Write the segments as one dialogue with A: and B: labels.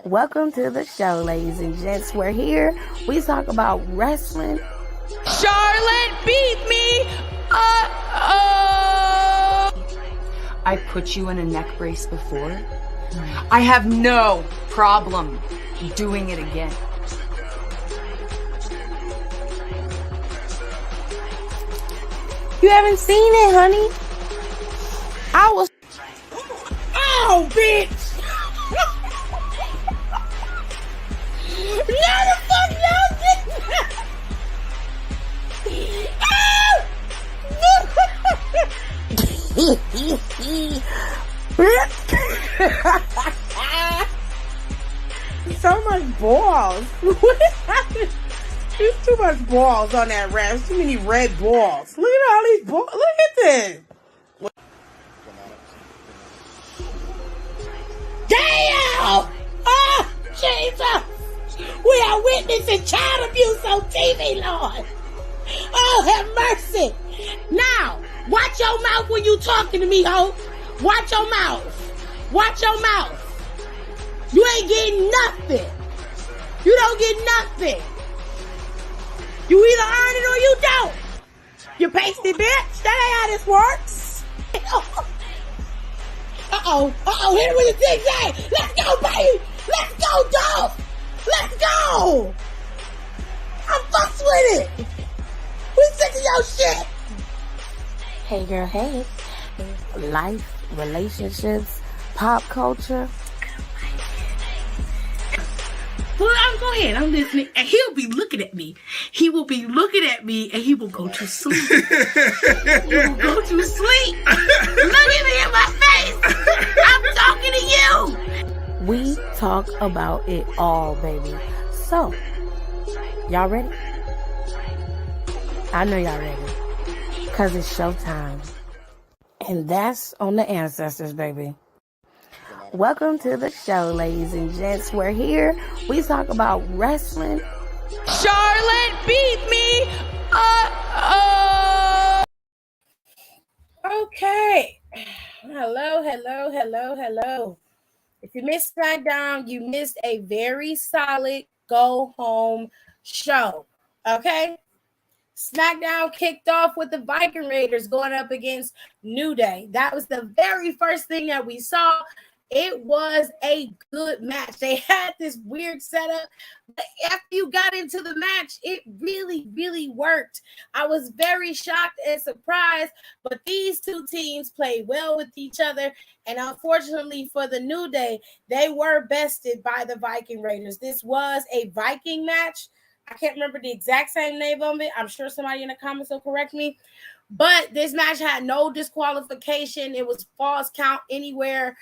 A: Welcome to the show, ladies and gents. We're here. We talk about wrestling.
B: Charlotte beat me. I put you in a neck brace before. I have no problem doing it again.
A: You haven't seen it, honey?
C: Oh, bitch! No, the fuck no! So much balls. There's too much balls on that ref. Too many red balls. Look at all these balls. Look at this. Damn! Oh, Jesus! We are witnessing child abuse on TV, Lord. Oh, have mercy. Now, watch your mouth when you talking to me, ho. Watch your mouth. Watch your mouth. You ain't getting nothing. You don't get nothing. You either earn it or you don't. You pasty bitch. That ain't how this works. Uh-oh, hit it with a zigzag. Let's go, baby. Let's go, dog. Let's go. I'm fucks with it. We sick of your shit.
A: Hey, girl, hey. Life, relationships, pop culture.
C: Well, go ahead. I'm listening. And he'll be looking at me. He will be looking at me and he will go to sleep. He will go to sleep. Look at me in my face. I'm talking to you.
A: We talk about it all, baby. So, y'all ready? I know y'all ready. Because it's showtime. And that's on the ancestors, baby. Welcome to the show, ladies and gents. We're here. We talk about wrestling.
B: Charlotte beat me.
C: Okay. Hello. If you missed Smackdown, you missed a very solid go-home show. Okay? Smackdown kicked off with the Viking Raiders going up against New Day. That was the very first thing that we saw. It was a good match. They had this weird setup, but after you got into the match, it really, really worked. I was very shocked and surprised, but these two teams played well with each other, and unfortunately for the New Day, they were bested by the Viking Raiders. This was a Viking match. I can't remember the exact same name of it. I'm sure somebody in the comments will correct me. But this match had no disqualification. It was false count anywhere.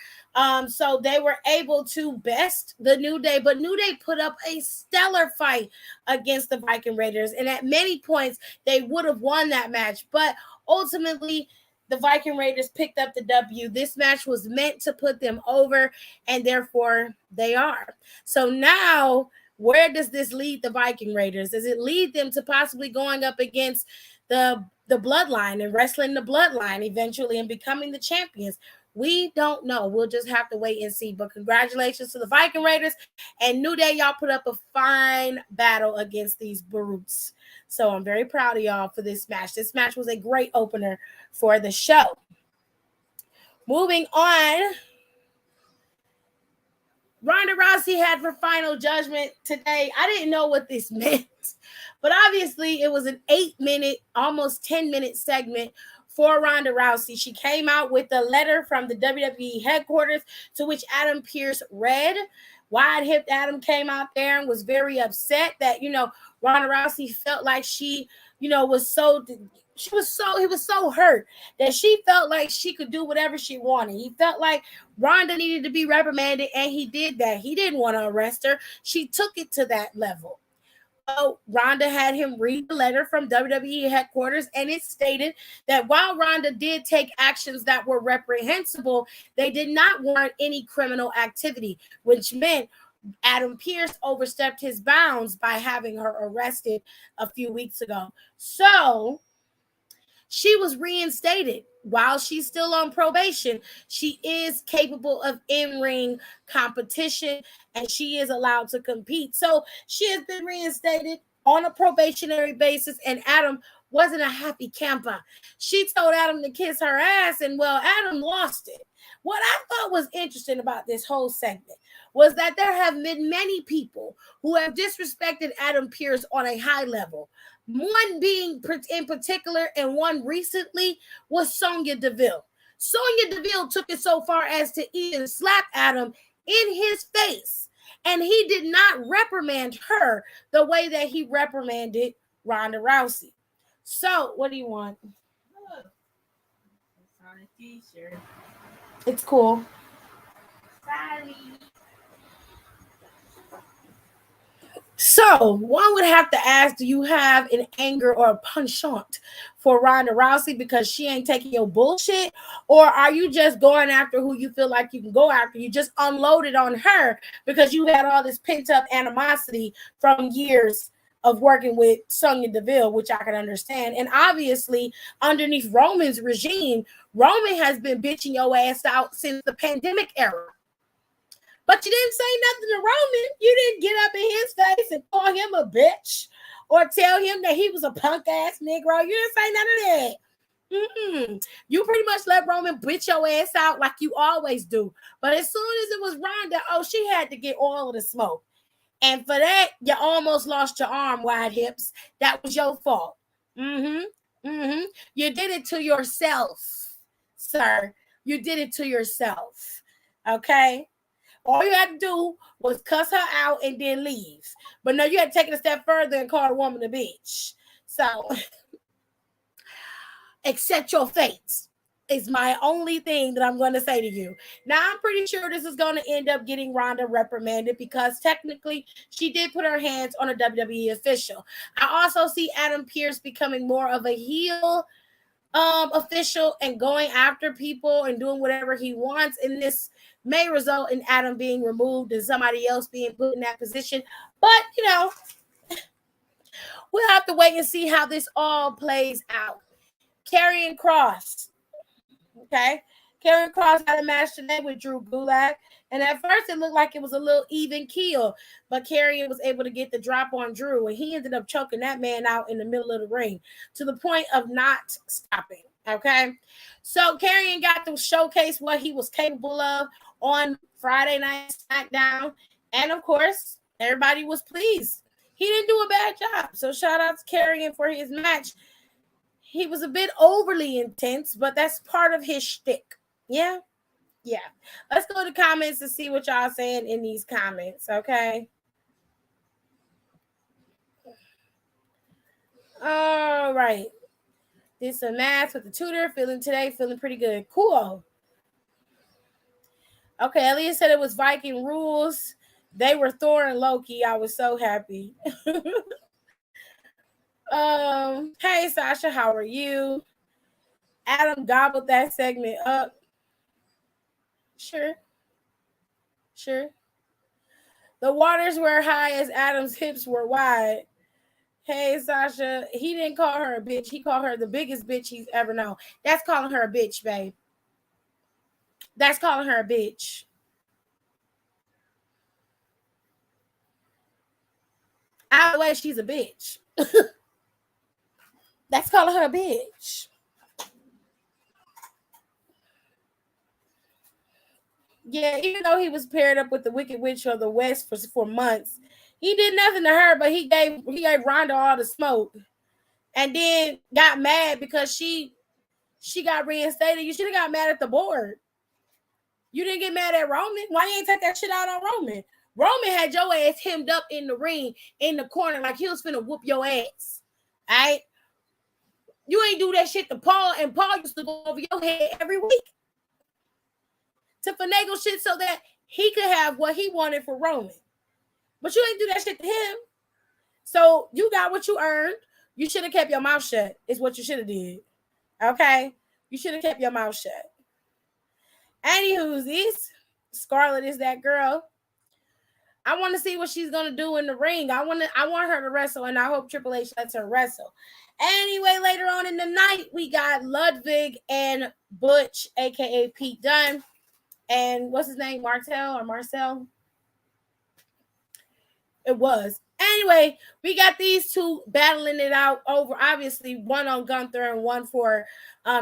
C: So they were able to best the New Day. But New Day put up a stellar fight against the Viking Raiders. And at many points, they would have won that match. But ultimately, the Viking Raiders picked up the W. This match was meant to put them over. And therefore, they are. So now, where does this lead the Viking Raiders? Does it lead them to possibly going up against the bloodline and wrestling the bloodline eventually and becoming the champions? We don't know. We'll just have to wait and see. But congratulations to the Viking Raiders and New Day. Y'all put up a fine battle against these brutes. So I'm very proud of y'all for this match. This match was a great opener for the show. Moving on. Ronda Rousey had her final judgment today. I didn't know what this meant, but obviously it was an 8-minute, almost 10-minute segment for Ronda Rousey. She came out with a letter from the WWE headquarters to which Adam Pearce read. Wide-hipped Adam came out there and was very upset that, Ronda Rousey felt like she, was so he was so hurt that she felt like she could do whatever she wanted. He felt like Ronda needed to be reprimanded, and he did that. He didn't want to arrest her. She took it to that level. So Ronda had him read the letter from WWE headquarters, and it stated that while Ronda did take actions that were reprehensible, they did not warrant any criminal activity, which meant Adam Pearce overstepped his bounds by having her arrested a few weeks ago. So she was reinstated while she's still on probation, she is capable of in-ring competition and she is allowed to compete. So she has been reinstated on a probationary basis, and Adam wasn't a happy camper. She told Adam to kiss her ass, and well, Adam lost it. What I thought was interesting about this whole segment was that there have been many people who have disrespected Adam Pearce on a high level. One being in particular, and one recently, was Sonya Deville. Sonya Deville took it so far as to even slap Adam in his face. And he did not reprimand her the way that he reprimanded Ronda Rousey. So, what do you want?
D: It's on a t-shirt.
C: It's cool.
D: Sorry.
C: So, one would have to ask, do you have an anger or a penchant for Ronda Rousey because she ain't taking your bullshit? Or are you just going after who you feel like you can go after? You just unloaded on her because you had all this pent-up animosity from years of working with Sonya Deville, which I can understand. And obviously, underneath Roman's regime, Roman has been bitching your ass out since the pandemic era. But you didn't say nothing to Roman. You didn't get up in his face and call him a bitch or tell him that he was a punk ass Negro. You didn't say none of that. You pretty much let Roman bitch your ass out like you always do. But as soon as it was Ronda, oh, she had to get all of the smoke. And for that, you almost lost your arm, wide hips. That was your fault. You did it to yourself, sir. You did it to yourself. Okay? All you had to do was cuss her out and then leave. But no, you had to take it a step further and call a woman a bitch. So, accept your fate is my only thing that I'm going to say to you. Now, I'm pretty sure this is going to end up getting Ronda reprimanded because technically she did put her hands on a WWE official. I also see Adam Pearce becoming more of a heel official and going after people and doing whatever he wants, and this may result in Adam being removed and somebody else being put in that position. But you know, we'll have to wait and see how this all plays out. Karrion Kross, okay, Karrion Kross had a match today with Drew Gulak, and at first it looked like it was a little even keel, but Karrion was able to get the drop on Drew, and he ended up choking that man out in the middle of the ring to the point of not stopping. Okay, so Karrion got to showcase what he was capable of on Friday Night SmackDown, and of course, everybody was pleased. He didn't do a bad job, so shout out to Karrion for his match. He was a bit overly intense, but that's part of his shtick. Yeah. Let's go to the comments and see what y'all saying in these comments, okay? All right. Did some math with the tutor. Feeling pretty good. Cool. Okay, Elliot said it was Viking rules. They were Thor and Loki. I was so happy. Hey Sasha, how are you? Adam gobbled that segment up. Sure. The waters were high as Adam's hips were wide. Hey, Sasha, he didn't call her a bitch. He called her the biggest bitch he's ever known. That's calling her a bitch, babe. That's calling her a bitch. Out of the way, she's a bitch. That's calling her a bitch. Yeah, even though he was paired up with the Wicked Witch of the West for months, he did nothing to her, but he gave Ronda all the smoke. And then got mad because she got reinstated. You should have got mad at the board. You didn't get mad at Roman. Why you ain't take that shit out on Roman? Roman had your ass hemmed up in the ring, in the corner, like he was finna whoop your ass. All right? You ain't do that shit to Paul, and Paul used to go over your head every week to finagle shit so that he could have what he wanted for Roman. But you ain't do that shit to him. So you got what you earned. You should have kept your mouth shut, is what you should have did. Okay? You should have kept your mouth shut. Anywho's this? Scarlett is that girl. I want to see what she's gonna do in the ring. I want her to wrestle, and I hope Triple H lets her wrestle. Anyway, later on in the night, we got Ludwig and Butch, aka Pete Dunne, and what's his name, Marcel? It was. Anyway, we got these two battling it out over, obviously, one on Gunther and one for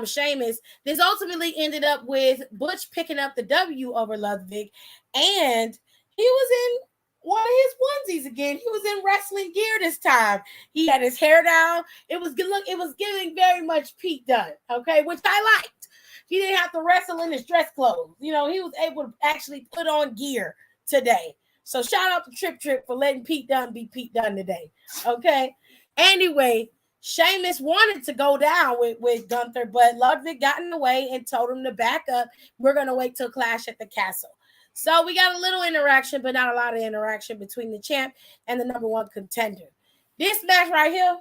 C: Sheamus. This ultimately ended up with Butch picking up the W over Ludwig, and he was in one of his onesies again. He was in wrestling gear this time. He had his hair down. It was giving very much Pete Dunne, okay, which I liked. He didn't have to wrestle in his dress clothes. You know, he was able to actually put on gear today. So shout out to Trip for letting Pete Dunne be Pete Dunne today. Okay. Anyway, Sheamus wanted to go down with Gunther, but Ludwig got in the way and told him to back up. We're going to wait till Clash at the Castle. So we got a little interaction, but not a lot of interaction between the champ and the number one contender. This match right here,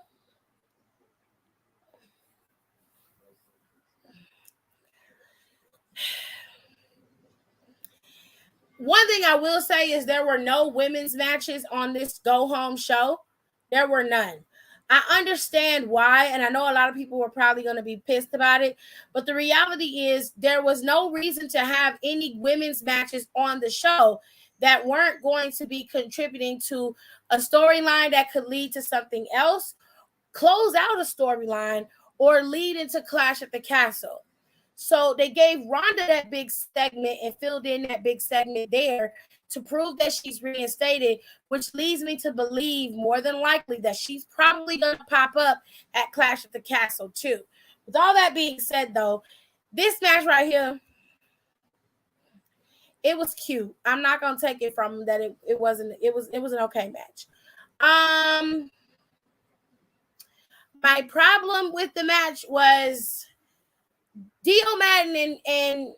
C: one thing I will say is there were no women's matches on this go-home show. There were none. I understand why, and I know a lot of people were probably going to be pissed about it, but the reality is there was no reason to have any women's matches on the show that weren't going to be contributing to a storyline that could lead to something else, close out a storyline, or lead into Clash at the Castle. So they gave Ronda that big segment and filled in that big segment there to prove that she's reinstated, which leads me to believe more than likely that she's probably going to pop up at Clash at the Castle too. With all that being said, though, this match right here, it was cute. I'm not going to take it from that it was an okay match. My problem with the match was Dio Madden and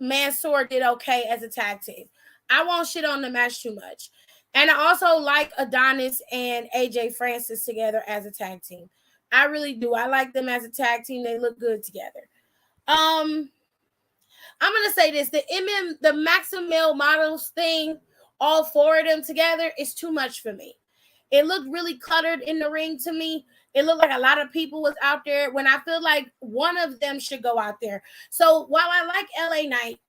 C: Mansoor did okay as a tag team. I won't shit on the match too much. And I also like Adonis and AJ Francis together as a tag team. I really do. I like them as a tag team. They look good together. I'm gonna say this: the Maxim Male Models thing, all four of them together, is too much for me. It looked really cluttered in the ring to me. It looked like a lot of people was out there when I feel like one of them should go out there. So while I like LA Knight,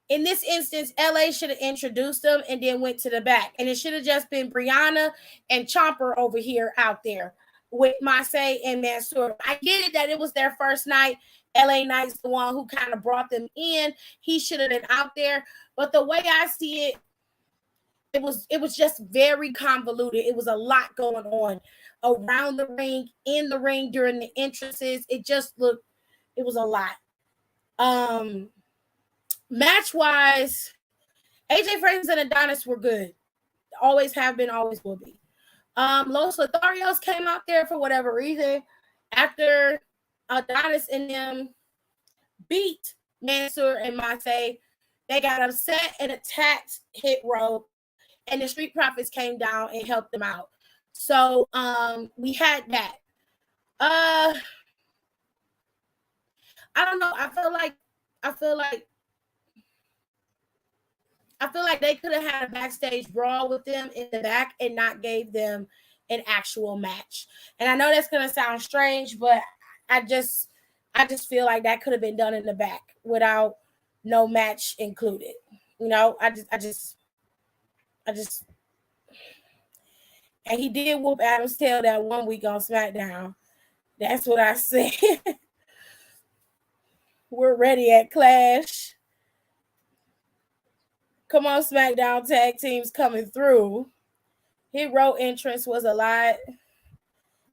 C: in this instance, LA should have introduced them and then went to the back. And it should have just been Brianna and Chomper over here out there with Masay and Mansoor. I get it that it was their first night. LA Knight's the one who kind of brought them in. He should have been out there. But the way I see it, it was just very convoluted. It was a lot going on around the ring, in the ring, during the entrances. It was a lot. Match-wise, AJ Francis and Adonis were good. Always have been, always will be. Los Lotharios came out there for whatever reason. After Adonis and them beat Mansoor and Masay, they got upset and attacked Hit Row. And the Street Profits came down and helped them out. So we had that. I don't know. I feel like they could have had a backstage brawl with them in the back and not gave them an actual match. And I know that's gonna sound strange, but I just feel like that could have been done in the back without no match included. You know, I just and he did whoop Adam's tail that 1 week on SmackDown. That's what I said. We're ready at Clash. Come on, SmackDown tag teams coming through. Hero entrance was a lot.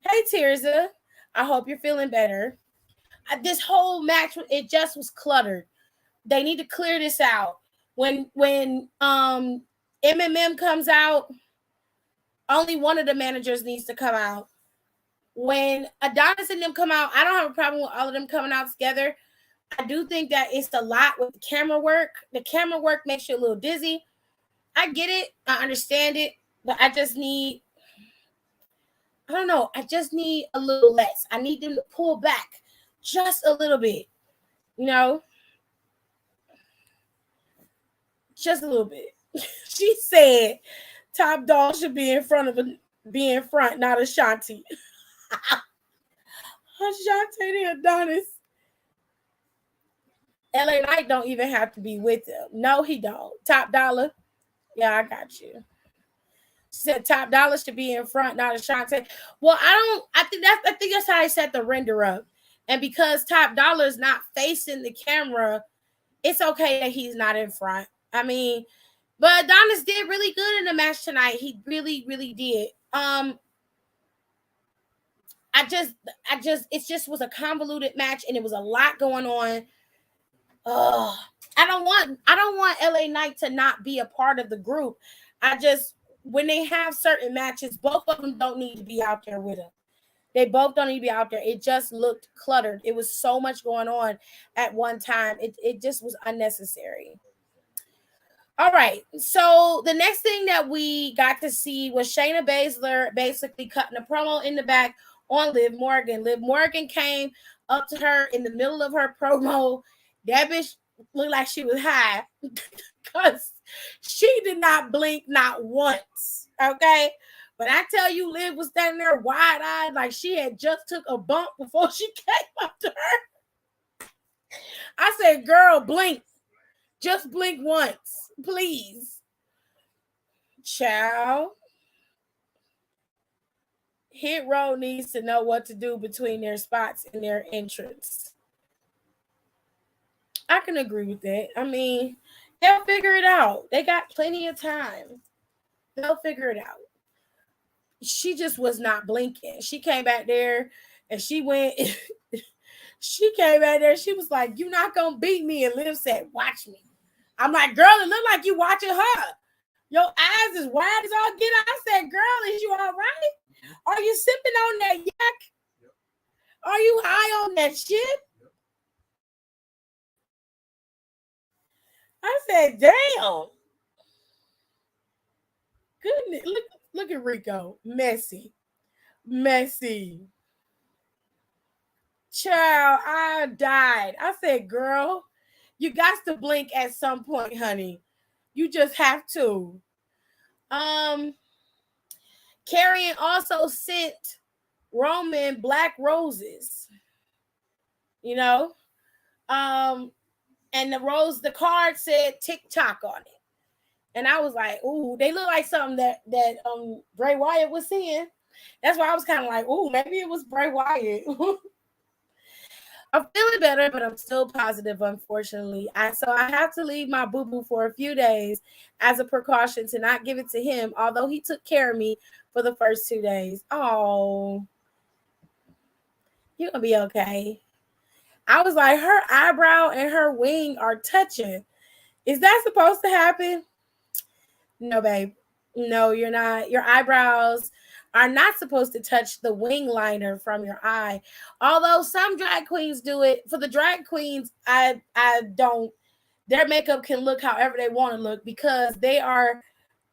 C: Hey, Tirza. I hope you're feeling better. This whole match, it just was cluttered. They need to clear this out. When MMM comes out, only one of the managers needs to come out. When Adonis and them come out, I don't have a problem with all of them coming out together. I do think that it's a lot with the camera work. The camera work makes you a little dizzy. I get it. I understand it. But I just need a little less. I need them to pull back just a little bit. You know? Just a little bit. She said Top Dog should be in front, not Ashanti. Ashanti the Adonis. LA Knight don't even have to be with him. No, he don't. Top Dollar. Yeah, I got you. She said Top Dollar should be in front, not Ashanti. Well, I think that's how I set the render up. And because Top Dollar is not facing the camera, it's okay that he's not in front. I mean, but Adonis did really good in the match tonight. He really, really did. It just was a convoluted match, and it was a lot going on. I don't want LA Knight to not be a part of the group. When they have certain matches, both of them don't need to be out there with him. They both don't need to be out there. It just looked cluttered. It was so much going on at one time. It just was unnecessary. All right. So the next thing that we got to see was Shayna Basler basically cutting a promo in the back on Liv Morgan. Liv Morgan came up to her in the middle of her promo. That bitch looked like she was high because she did not blink not once. Okay. But I tell you, Liv was standing there wide-eyed like she had just took a bump before she came up to her. I said, girl, blink. Just blink once, please. Child. Hit Row needs to know what to do between their spots and their entrance. I can agree with that. I mean, they'll figure it out. They got plenty of time. They'll figure it out. She just was not blinking. She came back there and she went. She came back there. She was like, "You're not going to beat me." And Liv said, "Watch me." I'm like, "Girl, it looked like you watching her. Your eyes is wide as all get out." I said, "Girl, is you all right? Are you sipping on that yak? Are you high on that shit?" I said, "Damn. Goodness, look at Rico. Messy. Child, I died." I said, "Girl, you got to blink at some point, honey. You just have to." Karrion also sent Roman black roses. You know? And the card said TikTok on it. And I was like, ooh, they look like something that Bray Wyatt was seeing. That's why I was kind of like, ooh, maybe it was Bray Wyatt. I'm feeling better, but I'm still positive, unfortunately. So I have to leave my boo-boo for a few days as a precaution to not give it to him, although he took care of me for the first 2 days. Oh, you're going to be okay. I was like, her eyebrow and her wing are touching. Is that supposed to happen? No, babe. No, you're not. Your eyebrows are not supposed to touch the wing liner from your eye. Although some drag queens do it. For the drag queens, I don't. Their makeup can look however they want to look because they are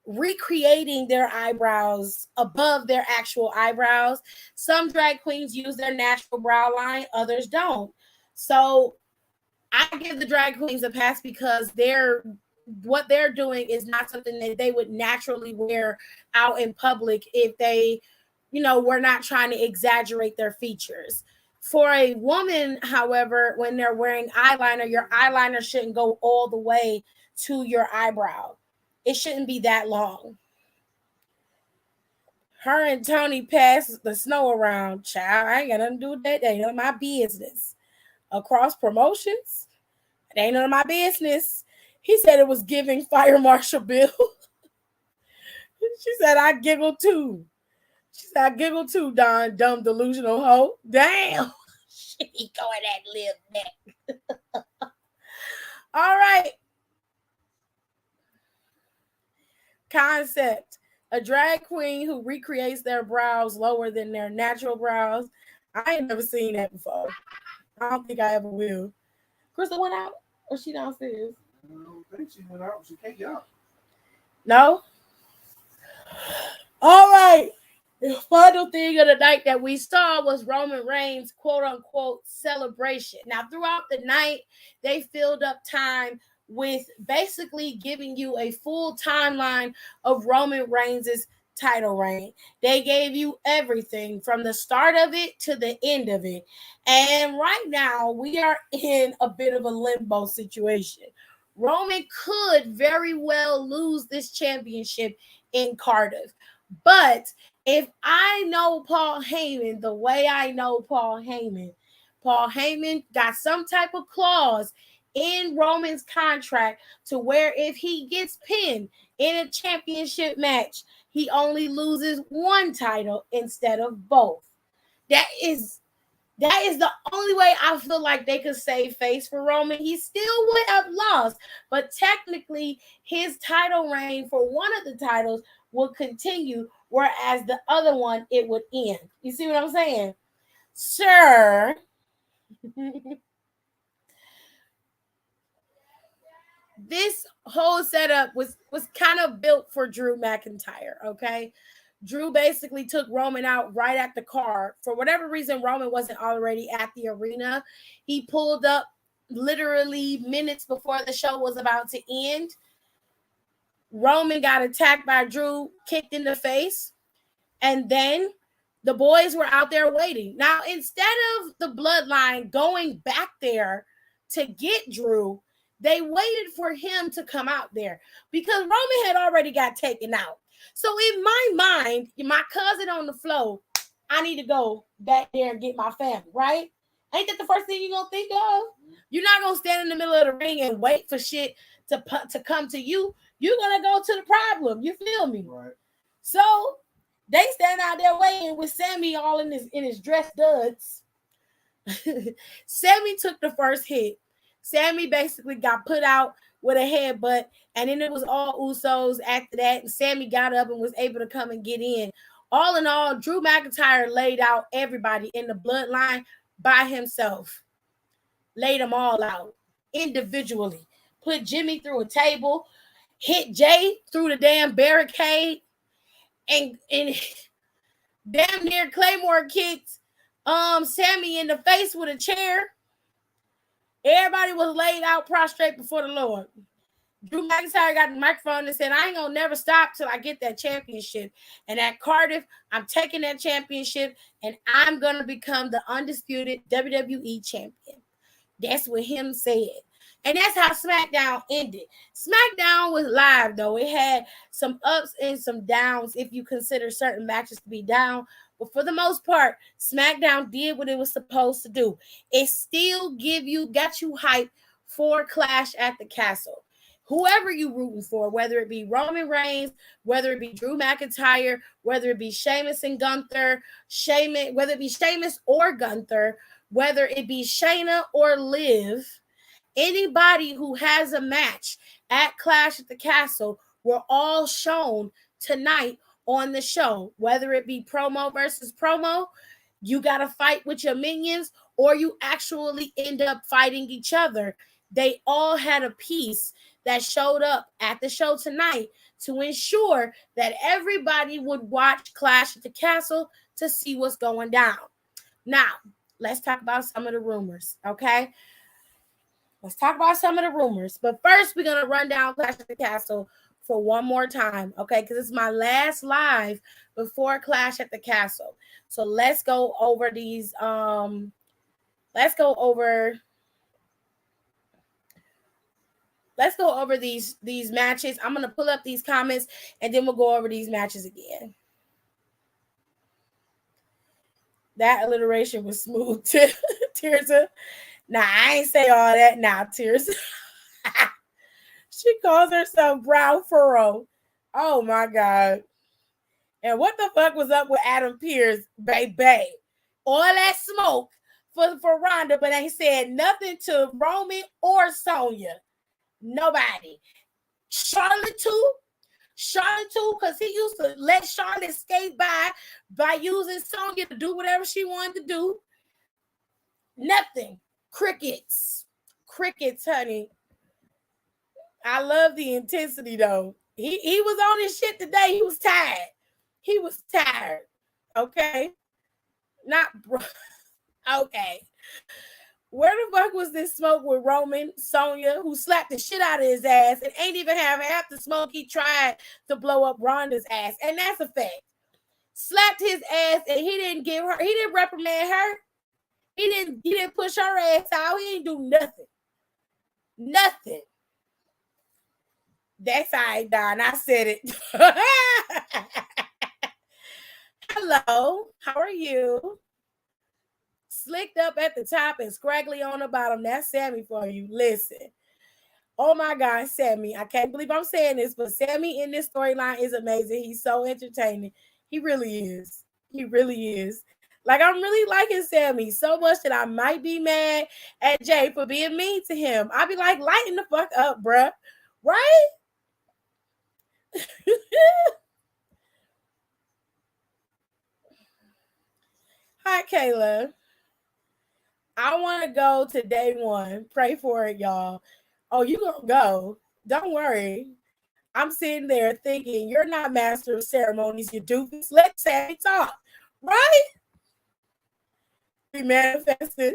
C: recreating their eyebrows above their actual eyebrows. Some drag queens use their natural brow line, others don't. So I give the drag queens a pass because what they're doing is not something that they would naturally wear out in public if they, were not trying to exaggerate their features. For a woman, however, when they're wearing eyeliner, your eyeliner shouldn't go all the way to your eyebrow. It shouldn't be that long. Her and Tony passed the snow around. Child, I ain't got nothing to do with that. That ain't none of my business. Across promotions, it ain't none of my business. He said it was giving Fire Marshal Bill. She said, "I giggle too." She said, "I giggle too, Don, dumb delusional hoe." Damn. She going that lip neck. All right. Concept. A drag queen who recreates their brows lower than their natural brows. I ain't never seen that before. I don't think I ever will. Crystal went out? Or she downstairs?
E: I don't think she went out. She can't get out.
C: No? All right. The final thing of the night that we saw was Roman Reigns' quote-unquote celebration. Now, throughout the night, they filled up time with basically giving you a full timeline of Roman Reigns' title reign. They gave you everything from the start of it to the end of it. And right now, we are in a bit of a limbo situation. Roman could very well lose this championship in Cardiff. But if I know Paul Heyman the way I know Paul Heyman got some type of clause in Roman's contract to where if he gets pinned in a championship match, he only loses one title instead of both. That is the only way I feel like they could save face for Roman. He still would have lost, but technically his title reign for one of the titles would continue, whereas the other one, it would end. You see what I'm saying? Sir, this whole setup was kind of built for Drew McIntyre, okay? Drew basically took Roman out right at the car. For whatever reason, Roman wasn't already at the arena. He pulled up literally minutes before the show was about to end. Roman got attacked by Drew, kicked in the face, and then the boys were out there waiting. Now, instead of the bloodline going back there to get Drew, they waited for him to come out there because Roman had already got taken out. So in my mind, my cousin on the floor, I need to go back there and get my family, right? Ain't that the first thing you're going to think of? You're not going to stand in the middle of the ring and wait for shit to come to you. You're going to go to the problem. You feel me?
E: Right.
C: So they stand out there waiting with Sammy all in his dress duds. Sammy took the first hit. Sammy basically got put out with a headbutt, and then it was all Usos after that, and Sammy got up and was able to come and get in. All in all, Drew McIntyre laid out everybody in the bloodline by himself. Laid them all out individually. Put Jimmy through a table, hit Jay through the damn barricade, and damn near Claymore kicked Sammy in the face with a chair. Everybody was laid out prostrate before the Lord. Drew McIntyre got the microphone and said, I ain't gonna never stop till I get that championship. And at Cardiff, I'm taking that championship and I'm gonna become the undisputed WWE champion. That's what him said. And that's how SmackDown ended. SmackDown was live, though. It had some ups and some downs if you consider certain matches to be down. But for the most part, SmackDown did what it was supposed to do. It still got you hyped for Clash at the Castle. Whoever you rooting for, whether it be Roman Reigns, whether it be Drew McIntyre, whether it be Sheamus and Gunther, whether it be Sheamus or Gunther, whether it be Shayna or Liv, anybody who has a match at Clash at the Castle were all shown tonight on the show. Whether it be promo versus promo, you got to fight with your minions, or you actually end up fighting each other. They all had a piece that showed up at the show tonight to ensure that everybody would watch Clash at the Castle to see what's going down. Now, let's talk about some of the rumors, okay? Let's talk about some of the rumors. But first, we're going to run down Clash at the Castle for one more time, okay? Because it's my last live before Clash at the Castle. So let's go over these. Let's go over these matches. I'm going to pull up these comments, and then we'll go over these matches again. That alliteration was smooth, Tirza. Nah, I ain't say all that now, Tirza. She calls herself Brow Furrow. Oh, my God. And what the fuck was up with Adam Pearce, baby? All that smoke for Ronda, but ain't said nothing to Roman or Sonya. Nobody. Charlotte too, because he used to let Charlotte skate by using Sonya to do whatever she wanted to do. Nothing. Crickets, honey. I love the intensity, though. He was on his shit today. He was tired. Okay. Not bro. Okay. Where the fuck was this smoke with Roman, Sonya, who slapped the shit out of his ass and ain't even have half the smoke he tried to blow up Ronda's ass? And that's a fact. Slapped his ass and he didn't reprimand her. He didn't push her ass out. He didn't do nothing. Nothing. That's all right, Don. I said it. Hello. How are you? Slicked up at the top and scraggly on the bottom. That's Sammy for you. Listen. Oh my God, Sammy. I can't believe I'm saying this, but Sammy in this storyline is amazing. He's so entertaining. He really is. He really is. Like, I'm really liking Sammy so much that I might be mad at Jay for being mean to him. I'll be like, lighten the fuck up, bruh. Right? Hi, Kayla. I want to go to day one. Pray for it, y'all. Oh, you gonna go. Don't worry. I'm sitting there thinking, you're not master of ceremonies, you doofus. Let Sammy talk. Right? Be manifested.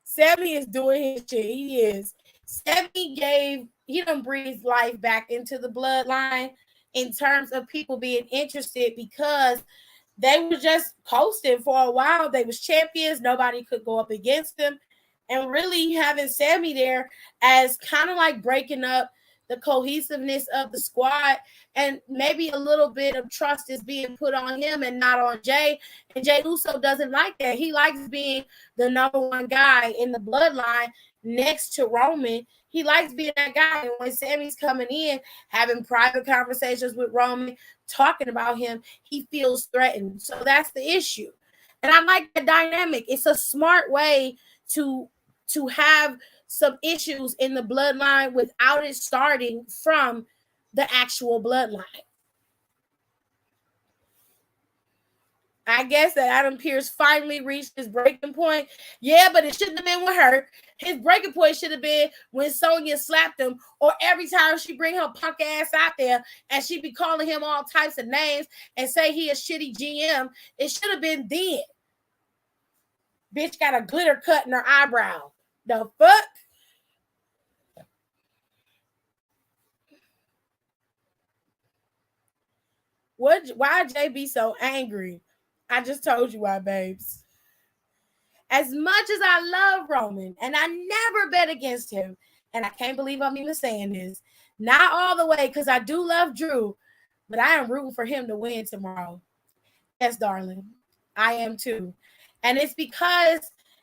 C: Sammy is doing his shit. He is. Sammy he done breathed life back into the bloodline in terms of people being interested because they were just coasting for a while. They was champions. Nobody could go up against them. And really having Sammy there as kind of like breaking up the cohesiveness of the squad, and maybe a little bit of trust is being put on him and not on Jay. And Jay Uso doesn't like that. He likes being the number one guy in the bloodline next to Roman. He likes being that guy. And when Sammy's coming in, having private conversations with Roman, talking about him, he feels threatened. So that's the issue. And I like the dynamic. It's a smart way to have some issues in the bloodline without it starting from the actual bloodline. I guess that Adam Pearce finally reached his breaking point. Yeah, but it shouldn't have been with her. His breaking point should have been when Sonya slapped him, or every time she bring her punk ass out there and she be calling him all types of names and say he a shitty GM. It should have been then. Bitch got a glitter cut in her eyebrow. The fuck? Why Jay be so angry? I just told you why, babes. As much as I love Roman, and I never bet against him, and I can't believe I'm even saying this, not all the way, because I do love Drew, but I am rooting for him to win tomorrow. Yes, darling. I am too. And it's because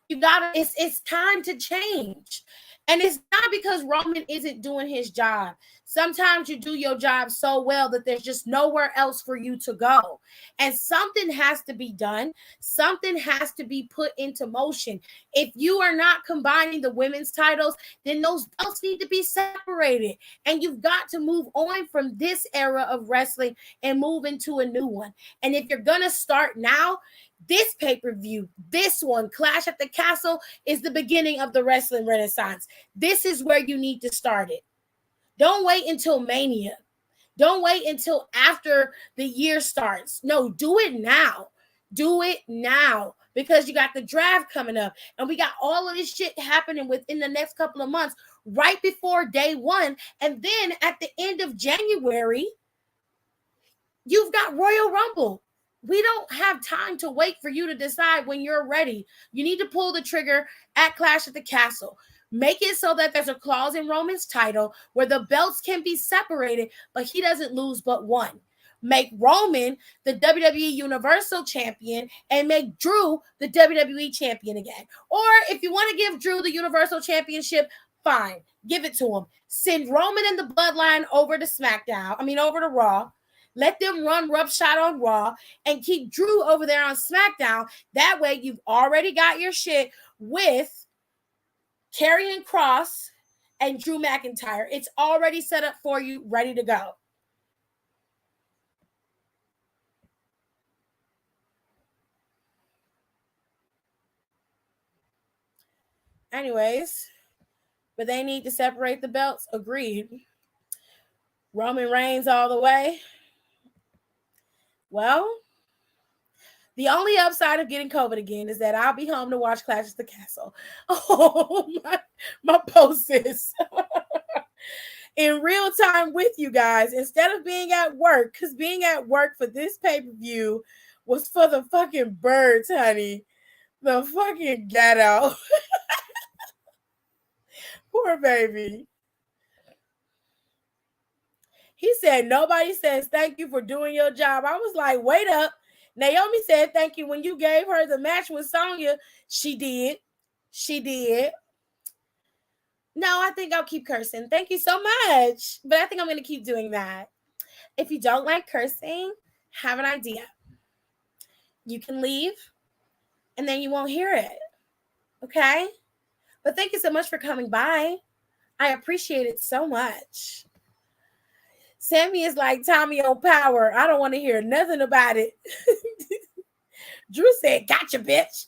C: it's time to change. And it's not because Roman isn't doing his job. Sometimes you do your job so well that there's just nowhere else for you to go. And something has to be done. Something has to be put into motion. If you are not combining the women's titles, then those belts need to be separated. And you've got to move on from this era of wrestling and move into a new one. And if you're going to start now, this pay-per-view, this one, Clash at the Castle, is the beginning of the wrestling renaissance. This is where you need to start it. Don't wait until Mania. Don't wait until after the year starts. No, do it now. Do it now, because you got the draft coming up and we got all of this shit happening within the next couple of months, right before day one. And then at the end of January, you've got Royal Rumble. We don't have time to wait for you to decide when you're ready. You need to pull the trigger at Clash at the Castle. Make it so that there's a clause in Roman's title where the belts can be separated, but he doesn't lose but one. Make Roman the WWE Universal Champion and make Drew the WWE Champion again. Or if you want to give Drew the Universal Championship, fine. Give it to him. Send Roman and the Bloodline over to Raw. Let them run roughshod on Raw and keep Drew over there on SmackDown. That way you've already got your shit with Karrion Kross and Drew McIntyre. It's already set up for you, ready to go. Anyways, but they need to separate the belts. Agreed. Roman Reigns all the way. Well, The only upside of getting COVID again is that I'll be home to watch Clash at the Castle. Oh, my post is in real time with you guys instead of being at work, because being at work for this pay-per-view was for the fucking birds, honey. The fucking ghetto. Poor baby. He said, nobody says thank you for doing your job. I was like, wait up. Naomi said thank you when you gave her the match with Sonya. She did. She did. No, I think I'll keep cursing. Thank you so much. But I think I'm going to keep doing that. If you don't like cursing, have an idea. You can leave, and then you won't hear it. Okay? But thank you so much for coming by. I appreciate it so much. Sammy is like Tommy on Power. I don't want to hear nothing about it. Drew said, gotcha, bitch.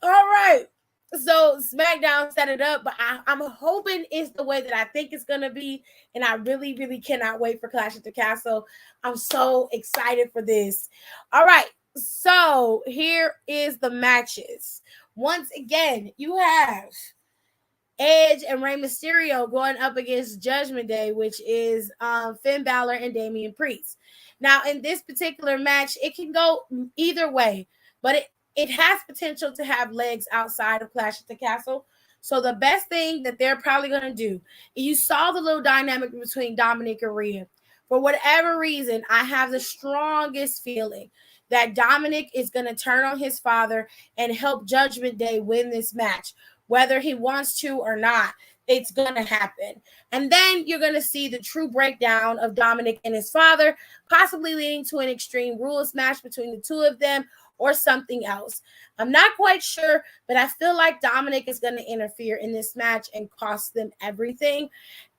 C: All right. So SmackDown set it up, but I'm hoping it's the way that I think it's going to be. And I really, really cannot wait for Clash at the Castle. I'm so excited for this. All right. So here is the matches. Once again, you have Edge and Rey Mysterio going up against Judgment Day, which is Finn Balor and Damian Priest. Now, in this particular match, it can go either way, but it has potential to have legs outside of Clash at the Castle. So the best thing that they're probably going to do, you saw the little dynamic between Dominic and Rhea. For whatever reason, I have the strongest feeling that Dominic is going to turn on his father and help Judgment Day win this match. Whether he wants to or not, it's going to happen. And then you're going to see the true breakdown of Dominic and his father, possibly leading to an Extreme Rules match between the two of them or something else. I'm not quite sure, but I feel like Dominic is going to interfere in this match and cost them everything.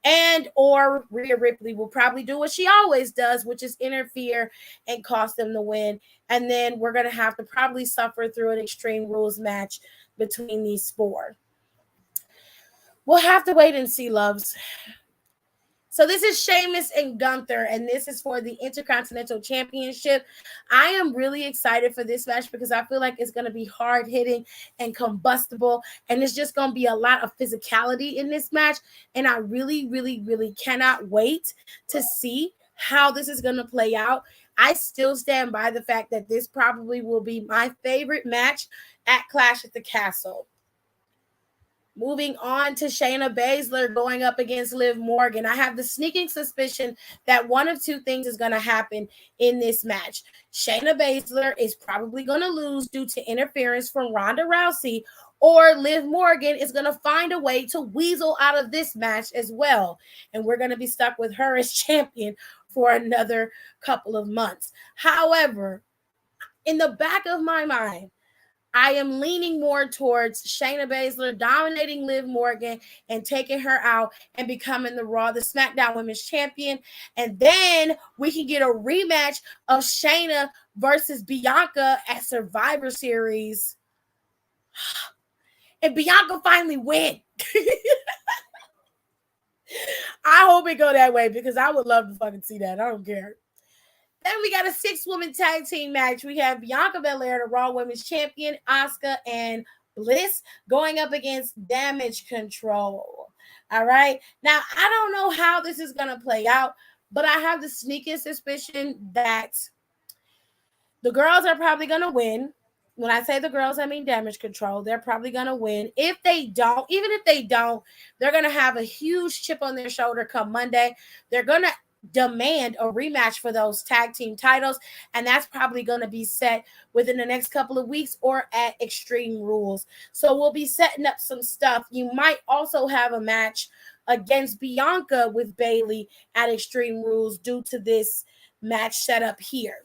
C: And or Rhea Ripley will probably do what she always does, which is interfere and cost them the win. And then we're going to have to probably suffer through an Extreme Rules match between these four. We'll have to wait and see, loves. So this is Sheamus and Gunther, and this is for the Intercontinental Championship. I am really excited for this match because I feel like it's going to be hard-hitting and combustible, and it's just going to be a lot of physicality in this match, and I really, really, really cannot wait to see how this is going to play out. I still stand by the fact that this probably will be my favorite match at Clash at the Castle. Moving on to Shayna Basler going up against Liv Morgan. I have the sneaking suspicion that one of two things is going to happen in this match. Shayna Basler is probably going to lose due to interference from Ronda Rousey, or Liv Morgan is going to find a way to weasel out of this match as well. And we're going to be stuck with her as champion for another couple of months. However, in the back of my mind, I am leaning more towards Shayna Basler dominating Liv Morgan and taking her out and becoming the SmackDown Women's Champion. And then we can get a rematch of Shayna versus Bianca at Survivor Series. And Bianca finally win. I hope it go that way because I would love to fucking see that. I don't care. Then we got a 6-woman tag team match. We have Bianca Belair, the Raw Women's Champion, Asuka and Bliss going up against Damage Control. All right. Now, I don't know how this is going to play out, but I have the sneaking suspicion that the girls are probably going to win. When I say the girls, I mean Damage Control. They're probably going to win. If they don't, even if they don't, they're going to have a huge chip on their shoulder come Monday. They're going to demand a rematch for those tag team titles, and that's probably going to be set within the next couple of weeks or at Extreme Rules. So we'll be setting up some stuff. You might also have a match against Bianca with Bayley at Extreme Rules due to this match setup here.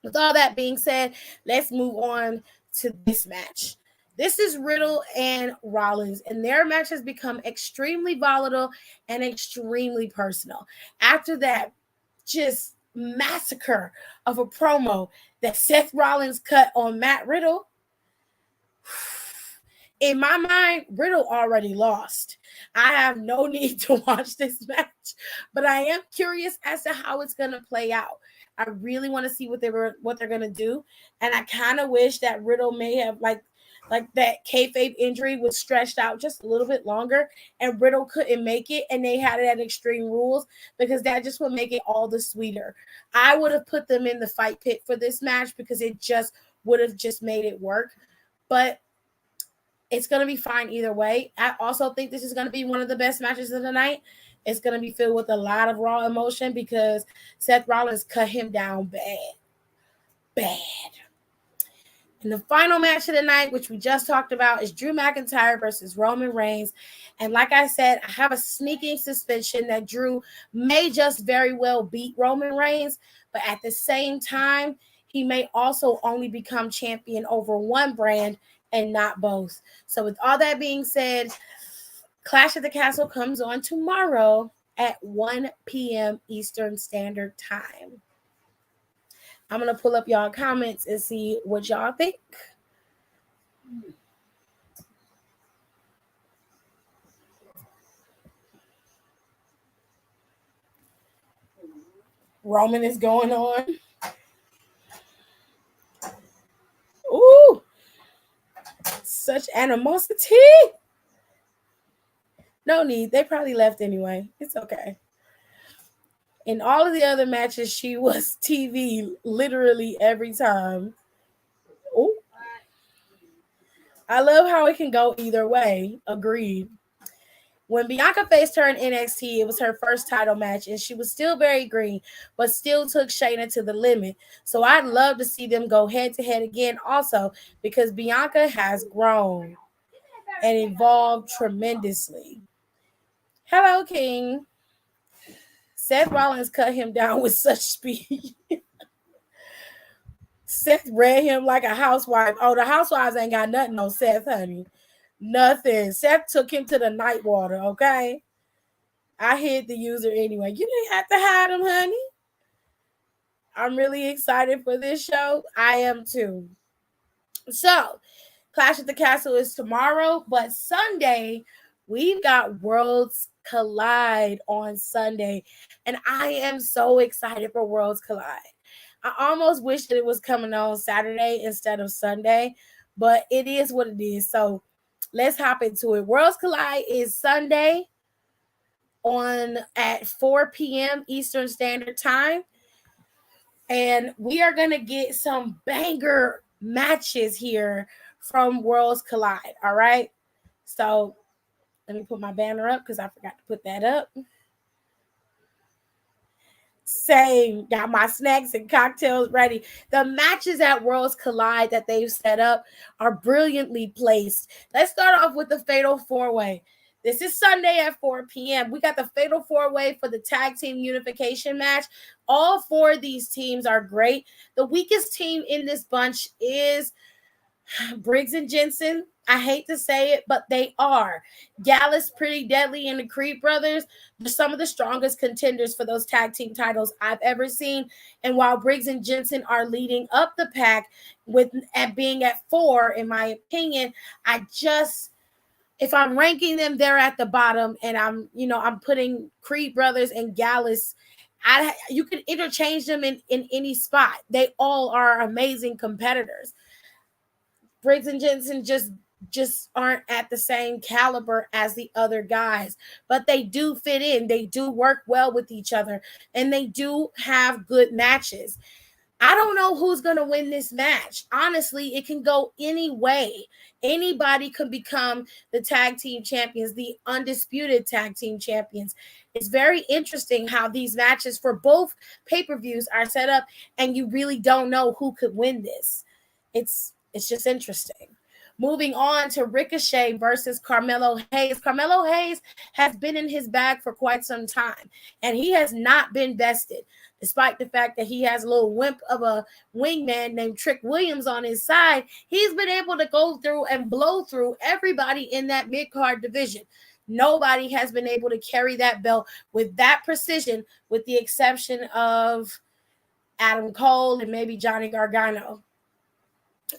C: With all that being said, let's move on to this match. This is Riddle and Rollins, and their match has become extremely volatile and extremely personal. After that just massacre of a promo that Seth Rollins cut on Matt Riddle, in my mind, Riddle already lost. I have no need to watch this match, but I am curious as to how it's going to play out. I really want to see what they're going to do, and I kind of wish that Riddle may have like that kayfabe injury was stretched out just a little bit longer, and Riddle couldn't make it, and they had it at Extreme Rules, because that just would make it all the sweeter. I would have put them in the fight pit for this match because it just would have just made it work, but it's going to be fine either way. I also think this is going to be one of the best matches of the night. It's going to be filled with a lot of raw emotion because Seth Rollins cut him down bad. And the final match of the night, which we just talked about, is Drew McIntyre versus Roman Reigns. And like I said, I have a sneaking suspicion that Drew may just very well beat Roman Reigns, but at the same time, he may also only become champion over one brand and not both. So with all that being said, Clash at the Castle comes on tomorrow at 1 p.m. Eastern Standard Time. I'm going to pull up y'all comments and see what y'all think. Roman is going on. Ooh. Such animosity. No need. They probably left anyway. It's okay. In all of the other matches, she was TV literally every time. Ooh. I love how it can go either way. Agreed. When Bianca faced her in NXT, it was her first title match, and she was still very green, but still took Shayna to the limit. So I'd love to see them go head-to-head again also, because Bianca has grown and evolved tremendously. Hello, King. Seth Rollins cut him down with such speed. Seth read him like a housewife. Oh, the housewives ain't got nothing on Seth, honey. Nothing. Seth took him to the night water, okay? I hid the user anyway. You didn't have to hide him, honey. I'm really excited for this show. I am too. So, Clash at the Castle is tomorrow, but Sunday, we've got Worlds Collide on Sunday, and I am so excited for Worlds Collide. I almost wish that it was coming on Saturday instead of Sunday, but it is what it is. So, let's hop into it. Worlds Collide is Sunday at 4 p.m. Eastern Standard Time. And we are going to get some banger matches here from Worlds Collide. All right. So let me put my banner up because I forgot to put that up. Same. Got my snacks and cocktails ready. The matches at Worlds Collide that they've set up are brilliantly placed. Let's start off with the Fatal 4-Way. This is Sunday at 4 p.m. We got the Fatal 4-Way for the Tag Team Unification match. All four of these teams are great. The weakest team in this bunch is Briggs and Jensen. I hate to say it, but they are. Gallus, Pretty Deadly, and the Creed Brothers are some of the strongest contenders for those tag team titles I've ever seen. And while Briggs and Jensen are leading up the pack at being at 4, in my opinion, if I'm ranking them, they're at the bottom, and I'm putting Creed Brothers and Gallus. You could interchange them in any spot. They all are amazing competitors. Briggs and Jensen just aren't at the same caliber as the other guys, but they do fit in. They do work well with each other, and they do have good matches. I don't know who's going to win this match. Honestly, it can go any way. Anybody could become the tag team champions, the undisputed tag team champions. It's very interesting how these matches for both pay-per-views are set up, and you really don't know who could win this. It's just interesting. Moving on to Ricochet versus Carmelo Hayes. Carmelo Hayes has been in his bag for quite some time, and he has not been bested, despite the fact that he has a little wimp of a wingman named Trick Williams on his side. He's been able to go through and blow through everybody in that mid-card division. Nobody has been able to carry that belt with that precision, with the exception of Adam Cole and maybe Johnny Gargano.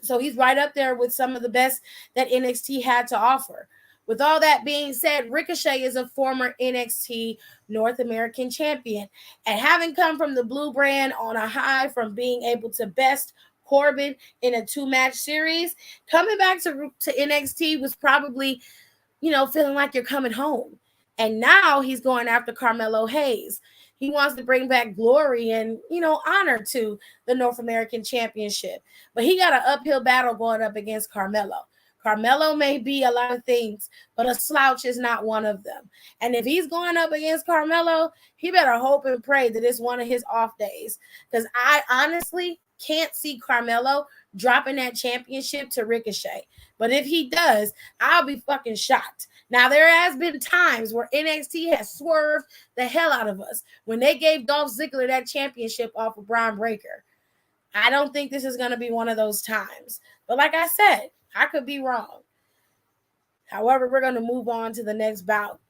C: So he's right up there with some of the best that NXT had to offer. With all that being said, Ricochet is a former NXT North American champion. And having come from the Blue brand on a high from being able to best Corbin in a 2-match series, coming back to NXT was probably, feeling like you're coming home. And now he's going after Carmelo Hayes. He wants to bring back glory and, honor to the North American Championship. But he got an uphill battle going up against Carmelo. Carmelo may be a lot of things, but a slouch is not one of them. And if he's going up against Carmelo, he better hope and pray that it's one of his off days. Because I honestly can't see Carmelo dropping that championship to Ricochet. But if he does, I'll be fucking shocked. Now, there has been times where NXT has swerved the hell out of us when they gave Dolph Ziggler that championship off of Braun Breaker. I don't think this is going to be one of those times. But like I said, I could be wrong. However, we're going to move on to the next bout.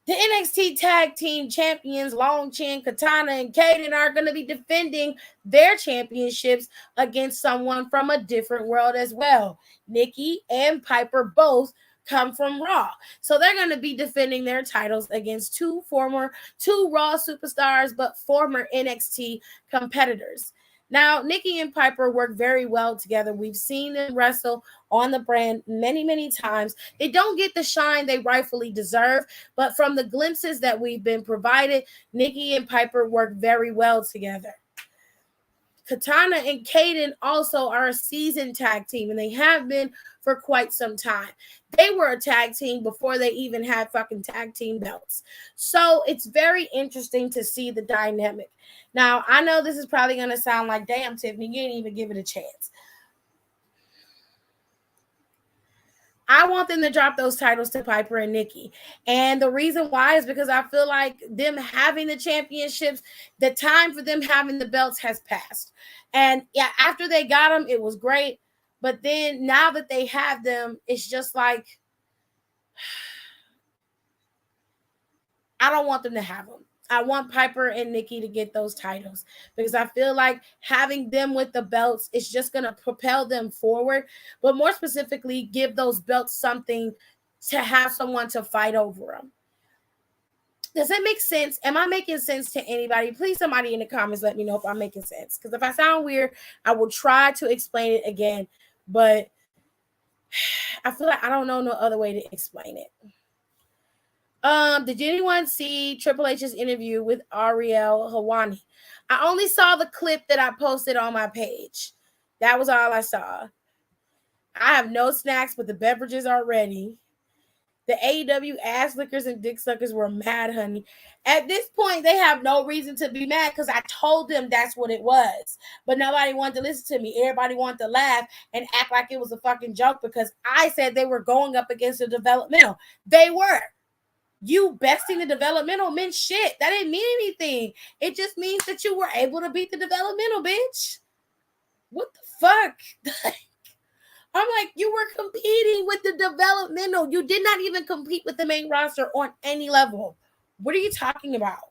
C: The NXT Tag Team Champions, Long Chin, Katana, and Kaden are going to be defending their championships against someone from a different world as well. Nikki and Piper both come from Raw. So they're going to be defending their titles against two Raw superstars, but former NXT competitors. Now, Nikki and Piper work very well together. We've seen them wrestle on the brand many, many times. They don't get the shine they rightfully deserve, but from the glimpses that we've been provided, Nikki and Piper work very well together. Katana and Kaden also are a seasoned tag team, and they have been for quite some time. They were a tag team before they even had fucking tag team belts. So it's very interesting to see the dynamic. Now, I know this is probably going to sound like, damn, Tiffany, you didn't even give it a chance. I want them to drop those titles to Piper and Nikki. And the reason why is because I feel like them having the championships, the time for them having the belts has passed. And yeah, after they got them, it was great. But then now that they have them, it's just like, I don't want them to have them. I want Piper and Nikki to get those titles because I feel like having them with the belts is just going to propel them forward, but more specifically, give those belts something to have someone to fight over them. Does that make sense? Am I making sense to anybody? Please, somebody in the comments, let me know if I'm making sense. Because if I sound weird, I will try to explain it again, but I feel like I don't know no other way to explain it. Did anyone see Triple H's interview with Ariel Helwani? I only saw the clip that I posted on my page. That was all I saw. I have no snacks, but the beverages are ready. The AEW ass lickers and dick suckers were mad, honey. At this point, they have no reason to be mad because I told them that's what it was. But nobody wanted to listen to me. Everybody wanted to laugh and act like it was a fucking joke because I said they were going up against the developmental. They were. You besting the developmental meant shit. That didn't mean anything. It just means that you were able to beat the developmental, bitch. What the fuck? I'm like, you were competing with the developmental. You did not even compete with the main roster on any level. What are you talking about?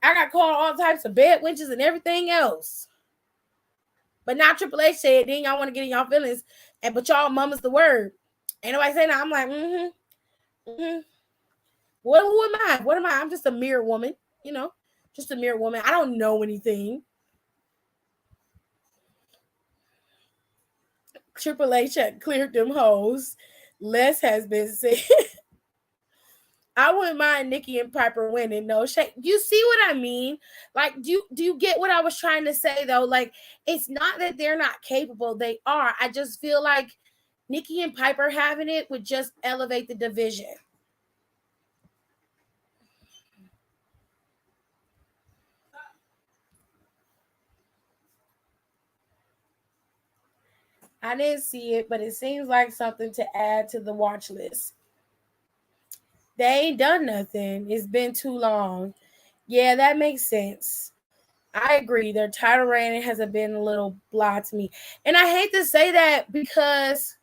C: I got called all types of bed wenches and everything else. But now Triple H said, then y'all want to get in y'all feelings. But y'all mama's the word. Ain't nobody saying that. I'm like, who am I? What am I? I'm just a mere woman, just a mere woman. I don't know anything. Triple H had cleared them hoes. Less has been said. I wouldn't mind Nikki and Piper winning. No shade. You see what I mean? Like, do you get what I was trying to say though? Like, it's not that they're not capable. They are. I just feel like Nikki and Piper having it would just elevate the division. I didn't see it, but it seems like something to add to the watch list. They ain't done nothing. It's been too long. Yeah, that makes sense. I agree. Their title reign has been a little blah to me. And I hate to say that because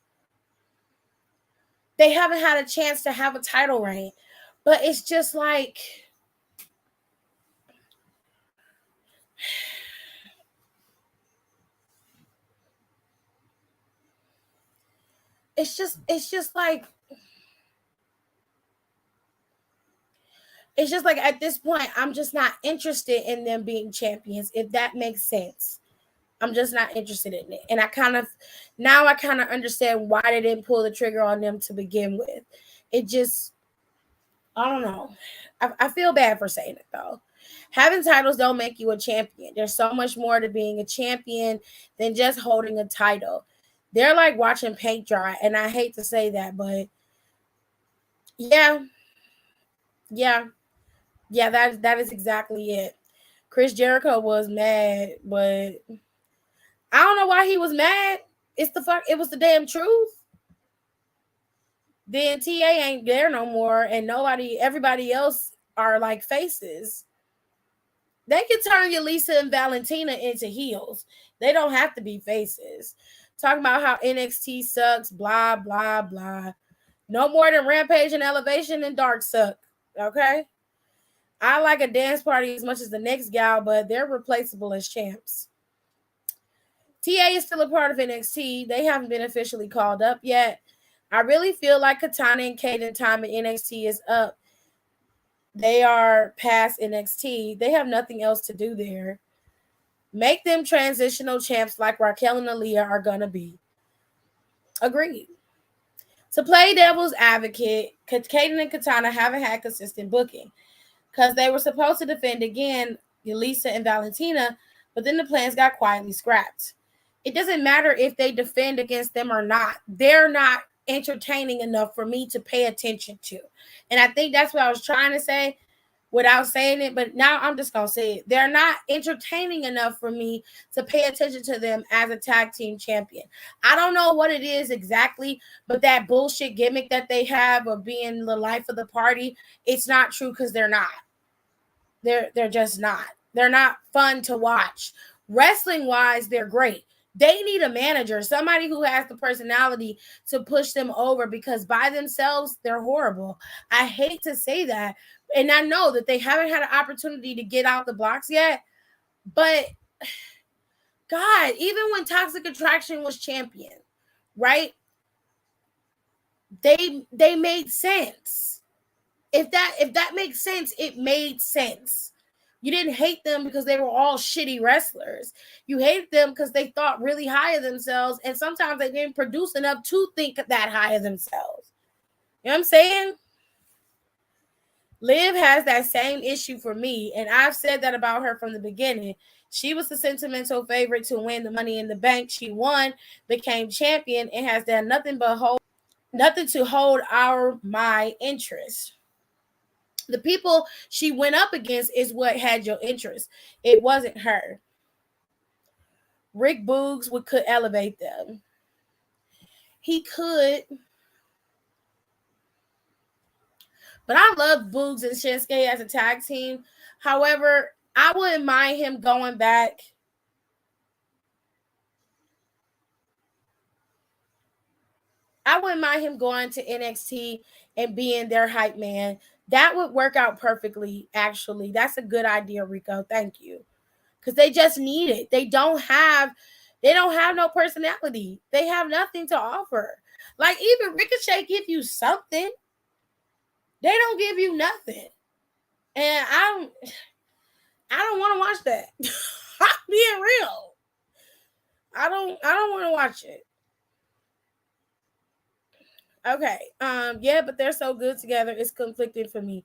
C: they haven't had a chance to have a title reign. But it's just like, it's just like at this point, I'm just not interested in them being champions, if that makes sense. I'm just not interested in it. And I kind of understand why they didn't pull the trigger on them to begin with. It just, I don't know. I feel bad for saying it though. Having titles don't make you a champion. There's so much more to being a champion than just holding a title. They're like watching paint dry. And I hate to say that, but yeah, that is exactly it. Chris Jericho was mad, but I don't know why he was mad. It was the damn truth. Then TA ain't there no more, and everybody else are like faces. They can turn Yulisa and Valentina into heels. They don't have to be faces. Talking about how NXT sucks, blah, blah, blah. No more than Rampage and Elevation and Dark suck. Okay? I like a dance party as much as the next gal, but they're replaceable as champs. TA is still a part of NXT. They haven't been officially called up yet. I really feel like Katana and Kaden time in NXT is up. They are past NXT. They have nothing else to do there. Make them transitional champs like Raquel and Aaliyah are going to be. Agreed. To play devil's advocate, Kaden and Katana haven't had consistent booking because they were supposed to defend again Yulisa and Valentina, but then the plans got quietly scrapped. It doesn't matter if they defend against them or not. They're not entertaining enough for me to pay attention to. And I think that's what I was trying to say without saying it, but now I'm just going to say it. They're not entertaining enough for me to pay attention to them as a tag team champion. I don't know what it is exactly, but that bullshit gimmick that they have of being the life of the party, it's not true because they're not. They're just not. They're not fun to watch. Wrestling-wise, they're great. They need a manager, somebody who has the personality to push them over, because by themselves, they're horrible. I hate to say that. And I know that they haven't had an opportunity to get out the blocks yet. But, God, even when Toxic Attraction was champion, right? They made sense. If that makes sense, it made sense. You didn't hate them because they were all shitty wrestlers. You hated them because they thought really high of themselves, and sometimes they didn't produce enough to think that high of themselves. You know what I'm saying? Liv has that same issue for me, and I've said that about her from the beginning. She was the sentimental favorite to win the Money in the Bank. She won, became champion, and has done nothing to hold my interest. The people she went up against is what had your interest. It wasn't her. Rick Boogs could elevate them. He could. But I love Boogs and Shinsuke as a tag team. However, I wouldn't mind him going back. I wouldn't mind him going to NXT and being their hype man. That would work out perfectly, actually. That's a good idea, Rico. Thank you. Because they just need it. They don't have no personality. They have nothing to offer. Like, even Ricochet give you something. They don't give you nothing. And I don't want to watch that. I'm being real. I don't want to watch it. Okay. Yeah, but they're so good together. It's conflicting for me.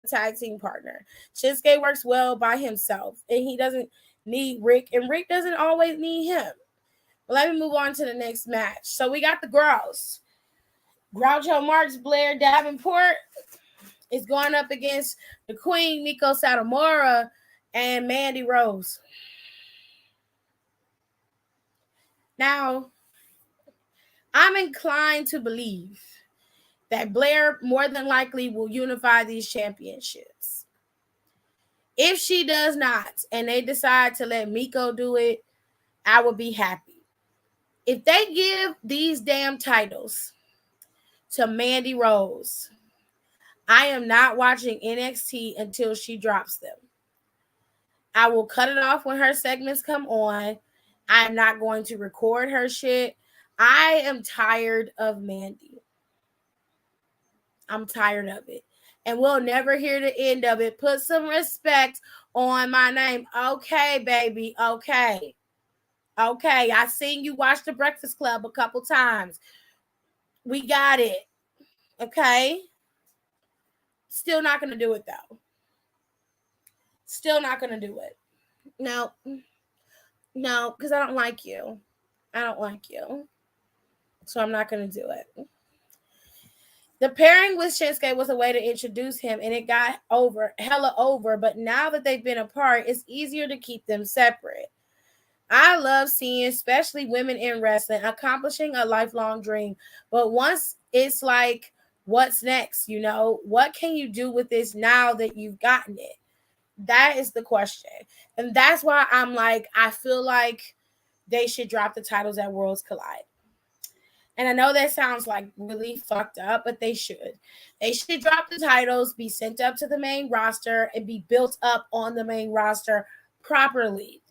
C: Tag team partner. Shinsuke works well by himself, and he doesn't need Rick, and Rick doesn't always need him. But let me move on to the next match. So we got the Grouse. Groucho Marx Blair Davenport is going up against the Queen, Miko Satomura, and Mandy Rose. Now, I'm inclined to believe that Blair more than likely will unify these championships. If she does not, and they decide to let Miko do it, I will be happy. If they give these damn titles to Mandy Rose, I am not watching NXT until she drops them. I will cut it off when her segments come on, I'm not going to record her shit. I am tired of Mandy. I'm tired of it. And we'll never hear the end of it. Put some respect on my name. Okay, baby. Okay. Okay. I seen you watch The Breakfast Club a couple times. We got it. Okay. Still not going to do it, though. Still not going to do it. No. No, because I don't like you. I don't like you. So I'm not going to do it. The pairing with Shinsuke was a way to introduce him, and it got hella over. But now that they've been apart, it's easier to keep them separate. I love seeing, especially women in wrestling, accomplishing a lifelong dream. But once it's like, what's next? You know, what can you do with this now that you've gotten it? That is the question. And that's why I'm like, I feel like they should drop the titles at Worlds Collide. And I know that sounds like really fucked up, but they should. They should drop the titles, be sent up to the main roster, and be built up on the main roster properly.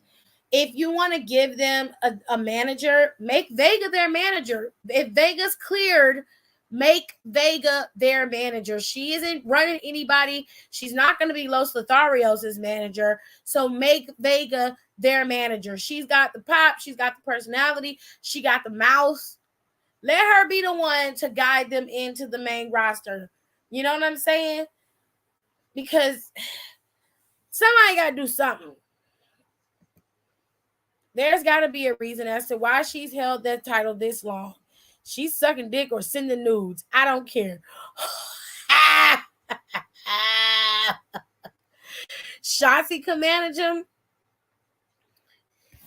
C: If you want to give them a manager, make Vega their manager. If Vega's cleared, make Vega their manager. She isn't running anybody. She's not going to be Los Lotharios' manager. So make Vega their manager. She's got the pop. She's got the personality. She got the mouth. Let her be the one to guide them into the main roster. You know what I'm saying? Because somebody got to do something. There's got to be a reason as to why she's held that title this long. She's sucking dick or sending nudes. I don't care. Shotzi could manage him.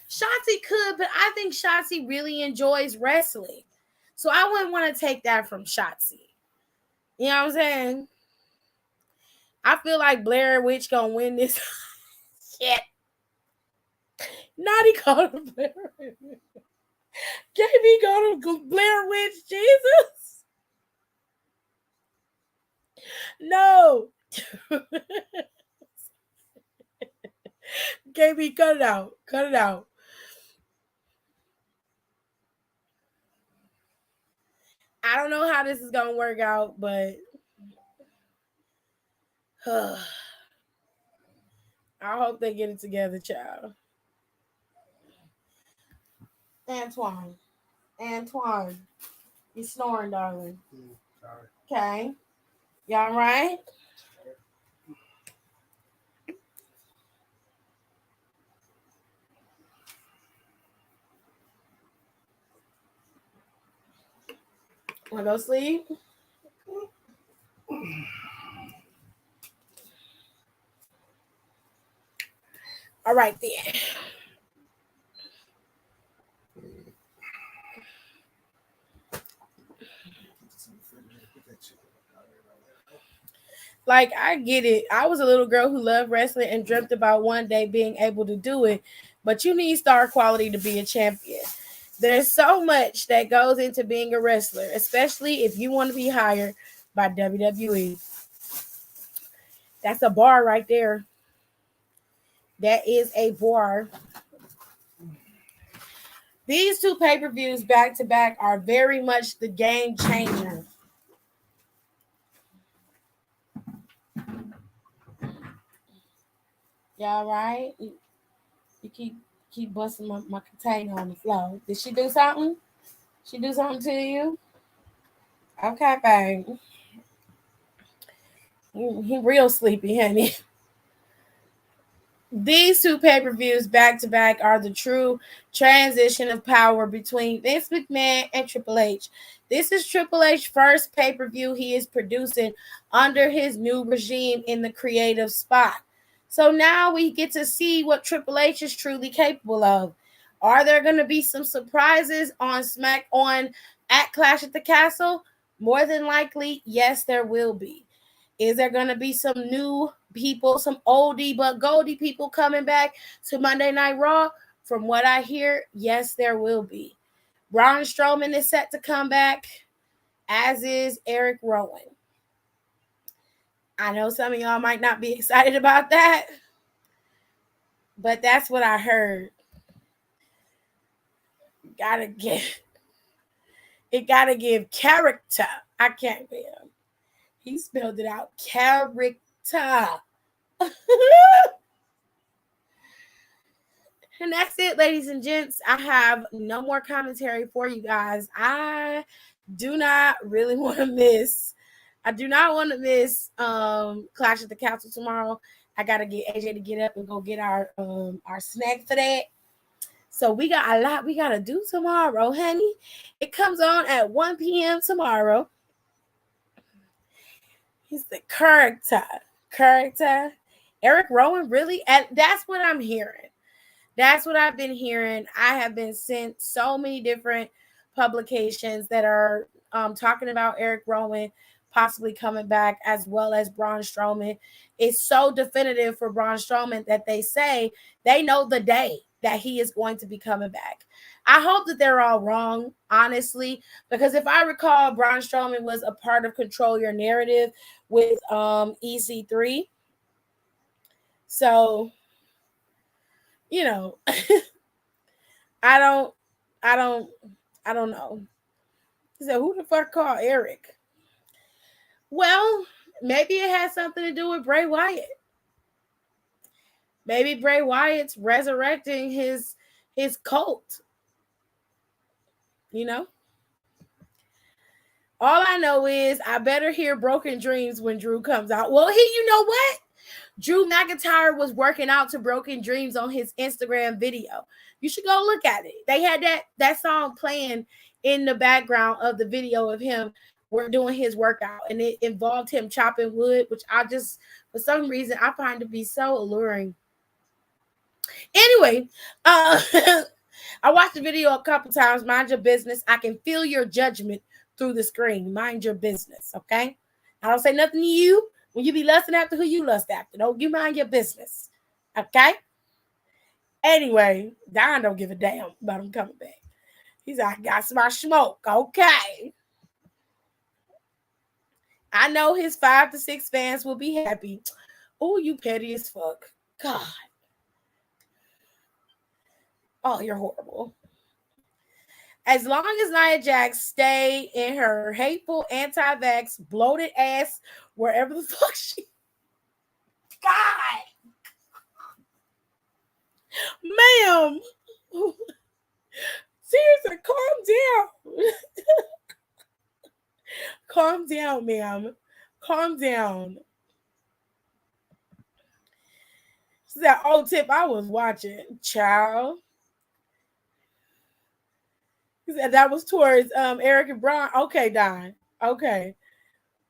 C: Shotzi could, but I think Shotzi really enjoys wrestling. So I wouldn't want to take that from Shotzi. You know what I'm saying? I feel like Blair Witch gonna win this shit. Naughty called her Blair Witch. KB called her Blair Witch. Jesus. No. KB, cut it out. Cut it out. I don't know how this is gonna work out, but I hope they get it together, child. Antoine, you snoring, darling.
E: Sorry.
C: Okay, y'all right? Wanna go sleep? All right then. Like, I get it. I was a little girl who loved wrestling and dreamt about one day being able to do it, but you need star quality to be a champion. There's so much that goes into being a wrestler, especially if you want to be hired by WWE. That's a bar right there. That is a bar. These two pay-per-views back to back are very much the game changer. Y'all right? You keep busting my container on the floor. Did she do something? She do something to you? Okay, babe. He real sleepy, honey. These two pay-per-views back-to-back are the true transition of power between Vince McMahon and Triple H. This is Triple H's first pay-per-view he is producing under his new regime in the creative spot. So now we get to see what Triple H is truly capable of. Are there going to be some surprises on at Clash at the Castle? More than likely, yes, there will be. Is there going to be some new people, some oldie but goldie people coming back to Monday Night Raw? From what I hear, yes, there will be. Braun Strowman is set to come back, as is Eric Rowan. I know some of y'all might not be excited about that, but that's what I heard. gotta give character. I can't be him. He spelled it out. Character. And that's it, ladies and gents. I have no more commentary for you guys. I do not really want to miss. I do not want to miss Clash at the Castle tomorrow. I gotta get AJ to get up and go get our snack for that. So we got a lot we gotta do tomorrow, honey. It comes on at 1 p.m. tomorrow. He's the character. Eric Rowan, really? And that's what I'm hearing. That's what I've been hearing. I have been sent so many different publications that are talking about Eric Rowan possibly coming back, as well as Braun Strowman. It's so definitive for Braun Strowman that they say they know the day that he is going to be coming back. I hope that they're all wrong, honestly, because if I recall, Braun Strowman was a part of Control Your Narrative with EC3. So, you know, I don't know. He said, who the fuck called Eric? Well, maybe it has something to do with Bray Wyatt. Maybe Bray Wyatt's resurrecting his cult. You know? All I know is I better hear Broken Dreams when Drew comes out. Well, you know what? Drew McIntyre was working out to Broken Dreams on his Instagram video. You should go look at it. They had that song playing in the background of the video of him doing his workout, and it involved him chopping wood, which I just, for some reason, I find to be so alluring. Anyway, I watched the video a couple times. Mind your business. I can feel your judgment through the screen. Mind your business, okay? I don't say nothing to you when you be lusting after who you lust after. Don't you mind your business, okay? Anyway, Don don't give a damn about him coming back. He's like, I got some smoke, okay? I know his 5 to 6 fans will be happy. Oh, you petty as fuck. God. Oh, you're horrible. As long as Nia Jax stay in her hateful anti-vax bloated ass wherever the fuck she. God. Ma'am. Seriously, calm down. Calm down, ma'am. Calm down. She said, oh, Tip, I was watching. Child. He said that was towards Eric and Braun. Okay, Don. Okay.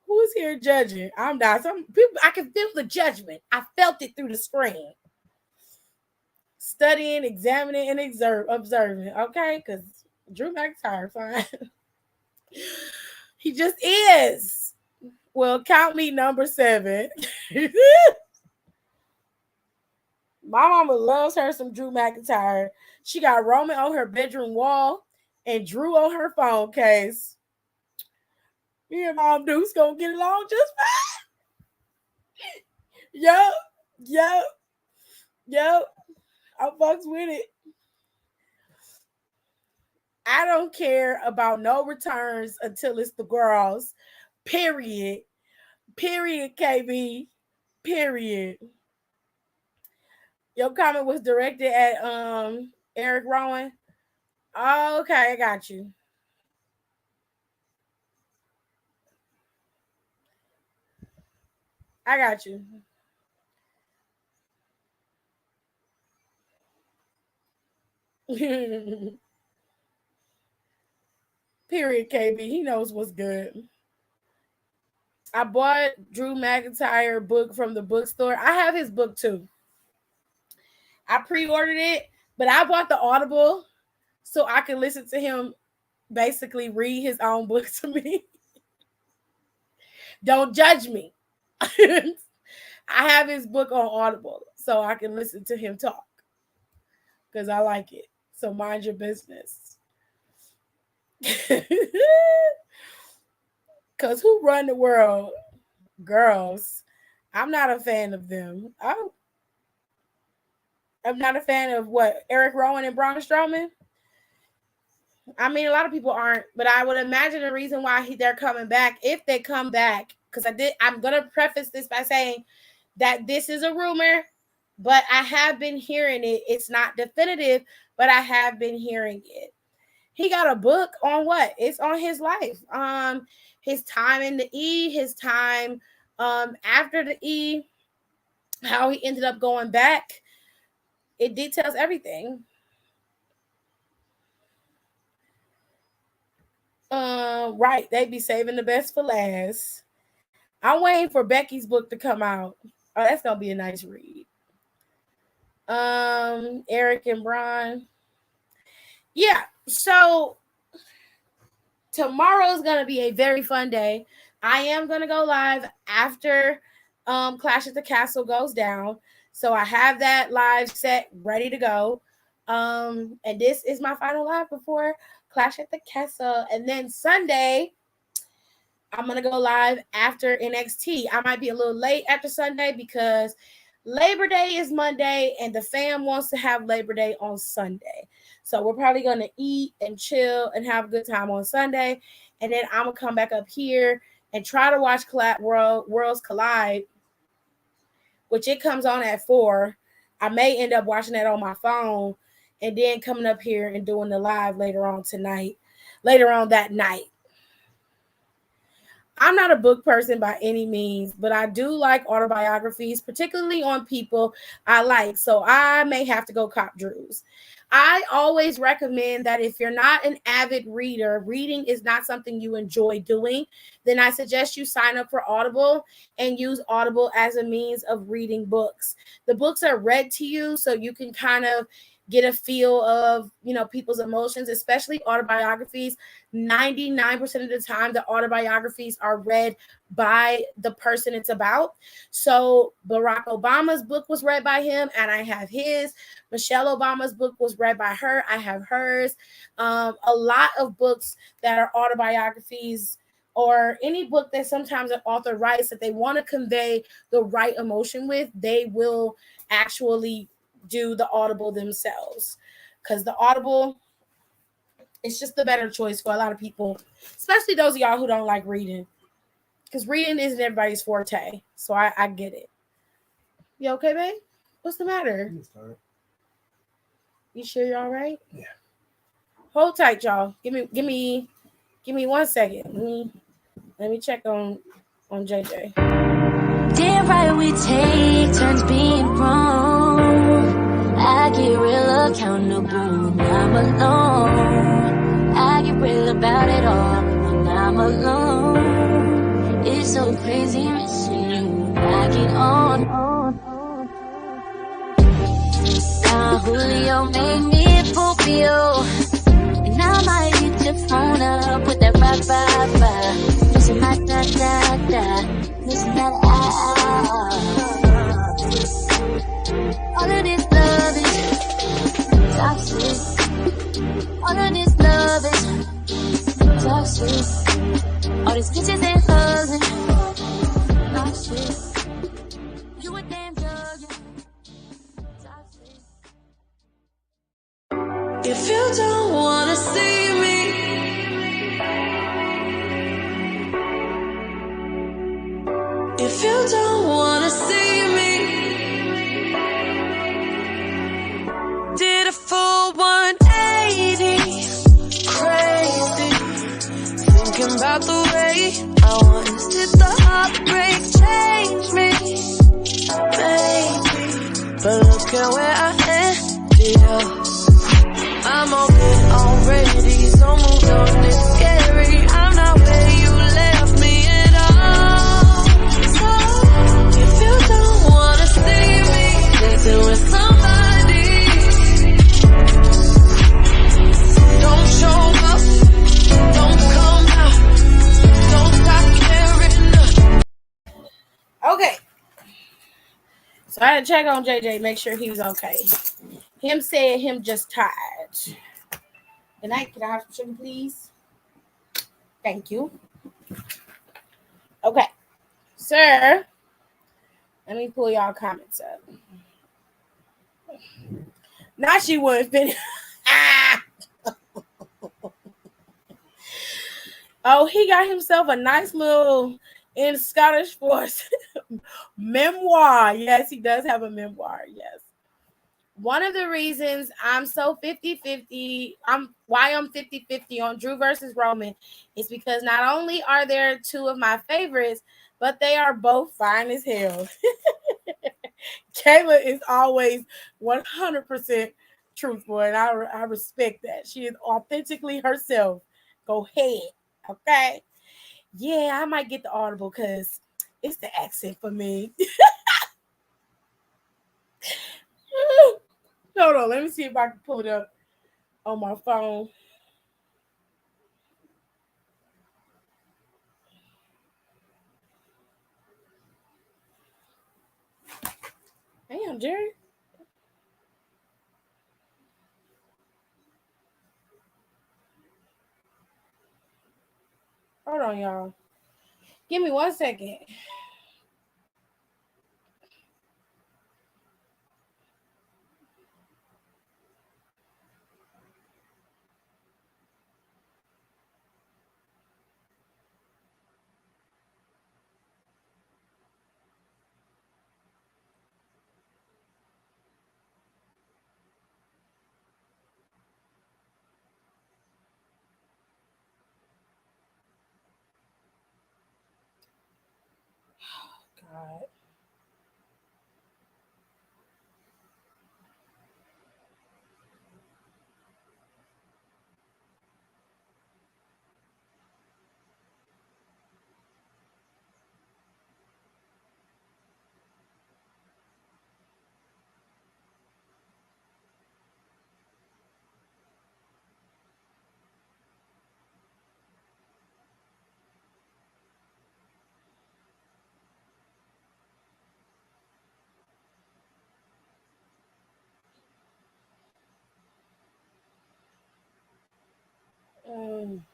C: Who's here judging? I'm not. Some people, I can feel the judgment. I felt it through the screen. Studying, examining, and observing. Okay, because Drew McIntyre, fine. He just is. Well, count me number 7. My mama loves her some Drew McIntyre. She got Roman on her bedroom wall and Drew on her phone case. Me and Mom Deuce gonna get along just fine. Yep. I fucks with it. I don't care about no returns until it's the girls. Period. Period, KB. Period. Your comment was directed at Eric Rowan. Oh, okay, I got you. I got you. Period, KB. He knows what's good. I bought Drew McIntyre book from the bookstore. I have his book too. I pre-ordered it, but I bought the Audible so I can listen to him basically read his own book to me. Don't judge me. I have his book on Audible so I can listen to him talk because I like it. So mind your business. Because who run the world? Girls. I'm not a fan of them. I'm not a fan of what? Eric Rowan and Braun Strowman? I mean, a lot of people aren't, but I would imagine the reason why they're coming back, if they come back, because I'm going to preface this by saying that this is a rumor, but I have been hearing it. It's not definitive, but I have been hearing it. He got a book on what? It's on his life. His time in the E, his time after the E, how he ended up going back. It details everything. Right. They be saving the best for last. I'm waiting for Becky's book to come out. Oh, that's gonna be a nice read. Eric and Brian. Yeah, so tomorrow's gonna be a very fun day. I am gonna go live after Clash at the Castle goes down. So I have that live set ready to go. And this is my final live before Clash at the Castle. And then Sunday, I'm going to go live after NXT. I might be a little late after Sunday because Labor Day is Monday and the fam wants to have Labor Day on Sunday. So we're probably going to eat and chill and have a good time on Sunday. And then I'm going to come back up here and try to watch Worlds Collide, which it comes on at 4. I may end up watching that on my phone and then coming up here and doing the live later on that night. I'm not a book person by any means, but I do like autobiographies, particularly on people I like. So I may have to go cop Drew's. I always recommend that if you're not an avid reader, reading is not something you enjoy doing, then I suggest you sign up for Audible and use Audible as a means of reading books. The books are read to you so you can kind of get a feel of, people's emotions, especially autobiographies. 99% of the time, the autobiographies are read by the person it's about. So Barack Obama's book was read by him, and I have his. Michelle Obama's book was read by her. I have hers. A lot of books that are autobiographies, or any book that sometimes an author writes that they want to convey the right emotion with, they will actually do the Audible themselves, because the Audible is just the better choice for a lot of people, especially those of y'all who don't like reading, because reading isn't everybody's forte. So I get it. You okay, babe? What's the matter? You sure you're all right?
E: Yeah.
C: Hold tight, y'all. Give me 1 second. Let me check on JJ.
F: Damn right, we take turns being wrong. I get real accountable when I'm alone. I get real about it all when I'm alone. It's so crazy missing you back it on. Now Julio made me Fulvio, and I might hit your phone up with that rock vibe. Missing my da-da-da, missing that all of this love is toxic. All of this love is toxic. All these kisses and hugs and toxic. You a damn drug, toxic.
G: If you don't wanna see me, if you don't wanna see me, did a full 180, crazy, thinking about the way I was. Did the heartbreak change me, baby? But look at where I ended up. I'm okay already, so moved on, it's scary. I'm not where you left me at all. So, if you don't wanna see me dancing with somebody, don't show up, don't come out, don't stop caring.
C: Okay. So I had to check on JJ, make sure he was okay. Him said him just tired. Good night. Can I have some sugar, please? Thank you. Okay. Sir, let me pull y'all comments up. Now she wouldn't finish. Oh, he got himself a nice little in Scottish Force memoir. Yes, he does have a memoir. Yes. One of the reasons I'm so 50-50, I'm 50-50 on Drew versus Roman is because not only are there two of my favorites, but they are both fine as hell. Kayla is always 100% truthful, and I respect that. She is authentically herself. Go ahead. Okay. Yeah, I might get the audible because it's the accent for me. Hold on, let me see if I can pull it up on my phone. Damn, Jerry. Hold on, y'all. Give me 1 second. God. Um,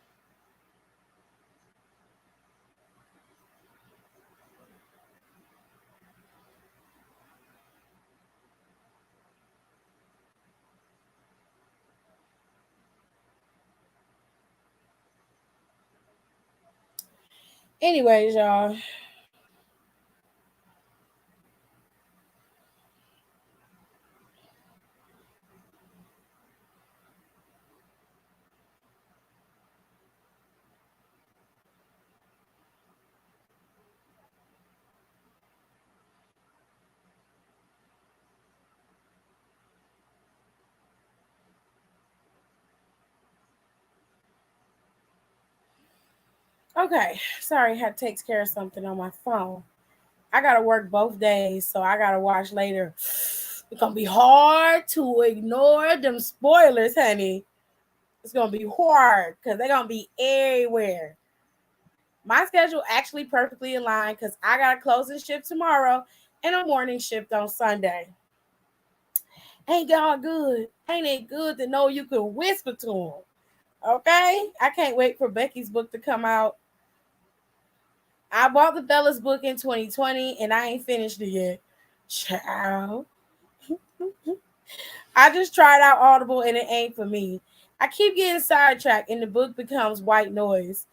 C: anyways, y'all. Okay, sorry, I had to take care of something on my phone. I gotta work both days, so I gotta watch later. It's gonna be hard to ignore them spoilers, honey. It's gonna be hard because they're gonna be everywhere. My schedule actually perfectly aligned because I got a closing shift tomorrow and a morning shift on Sunday. Ain't God good? Ain't it good to know you can whisper to him? Okay? I can't wait for Becky's book to come out. I bought the Bella's book in 2020 and I ain't finished it yet. Child. I just tried out Audible and it ain't for me. I keep getting sidetracked and the book becomes white noise.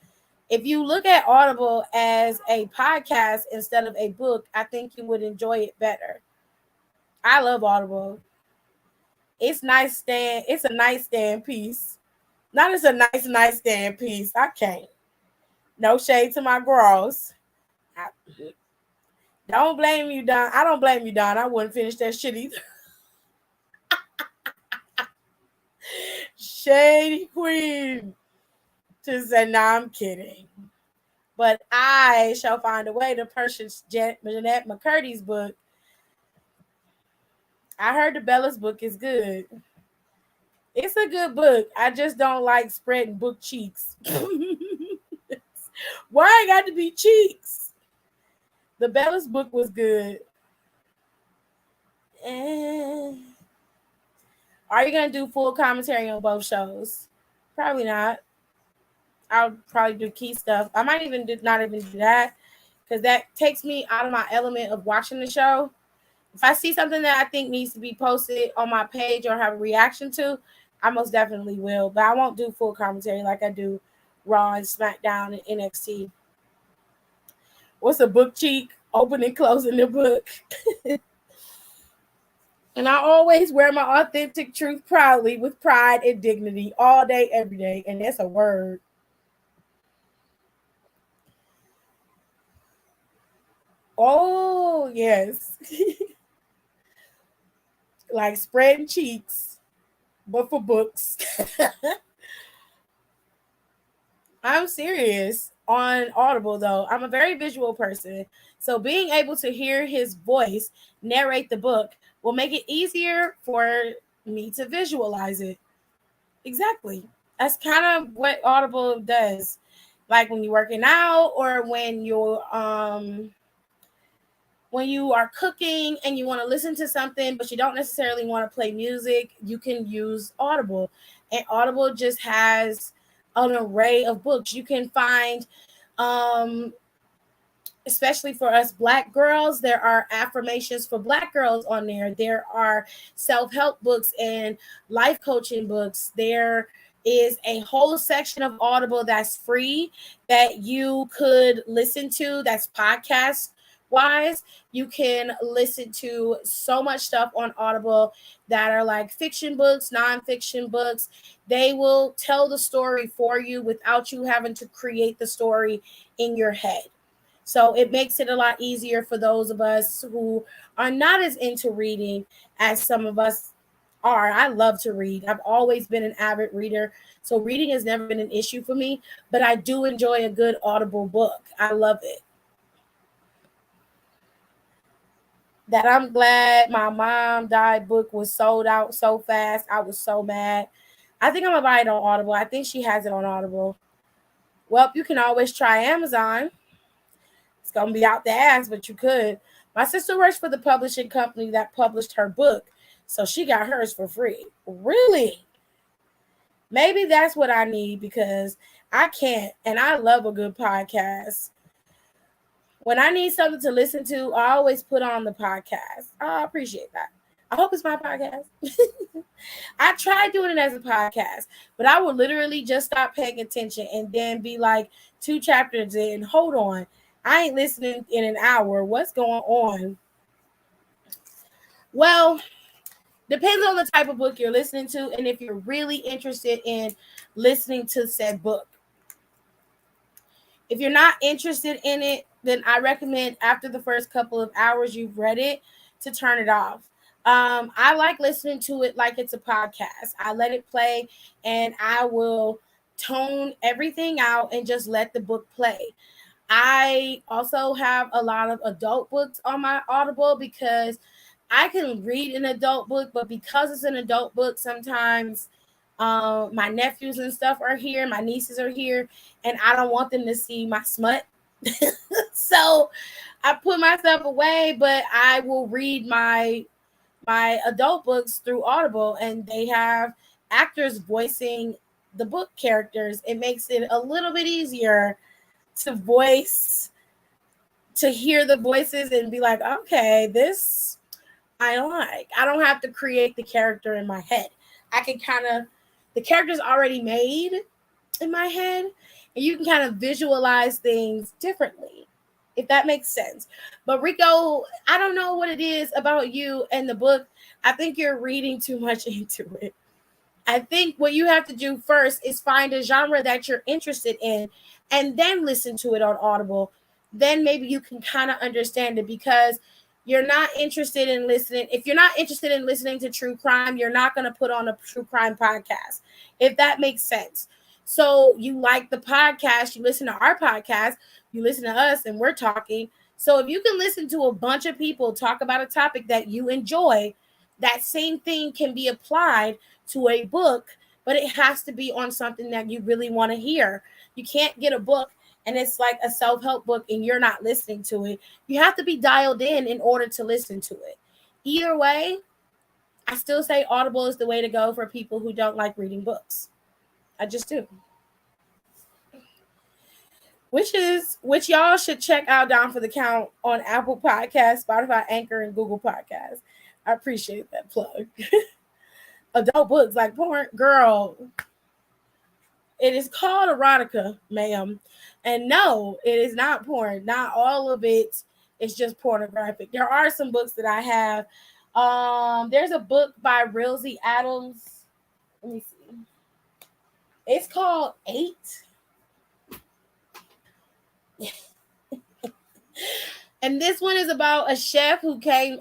C: If you look at Audible as a podcast instead of a book, I think you would enjoy it better. I love Audible. It's a nightstand piece. Not as a nice nightstand piece. I can't. No shade to my girls. I, don't blame you, Don. I don't blame you, Don. I wouldn't finish that shit either. Shady Queen. Just said, nah, I'm kidding. But I shall find a way to purchase Jeanette McCurdy's book. I heard the Bella's book is good. It's a good book. I just don't like spreading book cheeks. Why I got to be cheeks? The Bella's book was good. Are you gonna do full commentary on both shows? Probably not. I'll probably do key stuff. I might even not even do that because that takes me out of my element of watching the show. If I see something that I think needs to be posted on my page or have a reaction to, I most definitely will. But I won't do full commentary like I do Raw and SmackDown and NXT. What's a book cheek? Opening and closing the book. And I always wear my authentic truth proudly with pride and dignity all day, every day. And that's a word. Oh, yes. Like spreading cheeks, but for books. I'm serious on Audible, though. I'm a very visual person. So being able to hear his voice narrate the book will make it easier for me to visualize it. Exactly. That's kind of what Audible does. Like when you're working out or when you are cooking and you want to listen to something, but you don't necessarily want to play music, you can use Audible. And Audible just has an array of books. You can find, especially for us Black girls, there are affirmations for Black girls on there. There are self-help books and life coaching books. There is a whole section of Audible that's free that you could listen to, that's podcast wise. You can listen to so much stuff on Audible that are like fiction books, nonfiction books. They will tell the story for you without you having to create the story in your head. So it makes it a lot easier for those of us who are not as into reading as some of us are. I love to read. I've always been an avid reader. So reading has never been an issue for me, but I do enjoy a good Audible book. I love it. That I'm glad my mom died book was sold out so fast. I was so mad. I think I'm going to buy it on Audible. I think she has it on Audible. Well, you can always try Amazon. It's going to be out the ass, but you could. My sister works for the publishing company that published her book, so she got hers for free. Really? Maybe that's what I need because I can't, and I love a good podcast. When I need something to listen to, I always put on the podcast. I appreciate that. I hope it's my podcast. I tried doing it as a podcast, but I would literally just stop paying attention and then be like 2 chapters in. Hold on. I ain't listening in an hour. What's going on? Well, depends on the type of book you're listening to and if you're really interested in listening to said book. If you're not interested in it, then I recommend after the first couple of hours you've read it to turn it off. I like listening to it like it's a podcast. I let it play and I will tone everything out and just let the book play. I also have a lot of adult books on my Audible because I can read an adult book, but because it's an adult book, sometimes my nephews and stuff are here, my nieces are here, and I don't want them to see my smut. So I put myself away, but I will read my adult books through Audible, and they have actors voicing the book characters. It makes it a little bit easier to hear the voices and be like, okay, this I like. I don't have to create the character in my head. I can the character's already made in my head, and you can kind of visualize things differently, if that makes sense. But Rico, I don't know what it is about you and the book. I think you're reading too much into it. I think what you have to do first is find a genre that you're interested in and then listen to it on Audible. Then maybe you can kind of understand it because you're not interested in listening. If you're not interested in listening to true crime, you're not going to put on a true crime podcast, if that makes sense. So you like the podcast, you listen to our podcast, you listen to us and we're talking. So if you can listen to a bunch of people talk about a topic that you enjoy, that same thing can be applied to a book, but it has to be on something that you really want to hear. You can't get a book and it's like a self-help book and you're not listening to it. You have to be dialed in order to listen to it. Either way, I still say Audible is the way to go for people who don't like reading books. I just do. Which y'all should check out Down for the Count on Apple Podcasts, Spotify, Anchor, and Google Podcasts. I appreciate that plug. Adult books like porn, girl. It is called erotica, ma'am. And no, it is not porn. Not all of it is just pornographic. There are some books that I have. There's a book by Rilsey Adams. Let me see. It's called 8. And this one is about a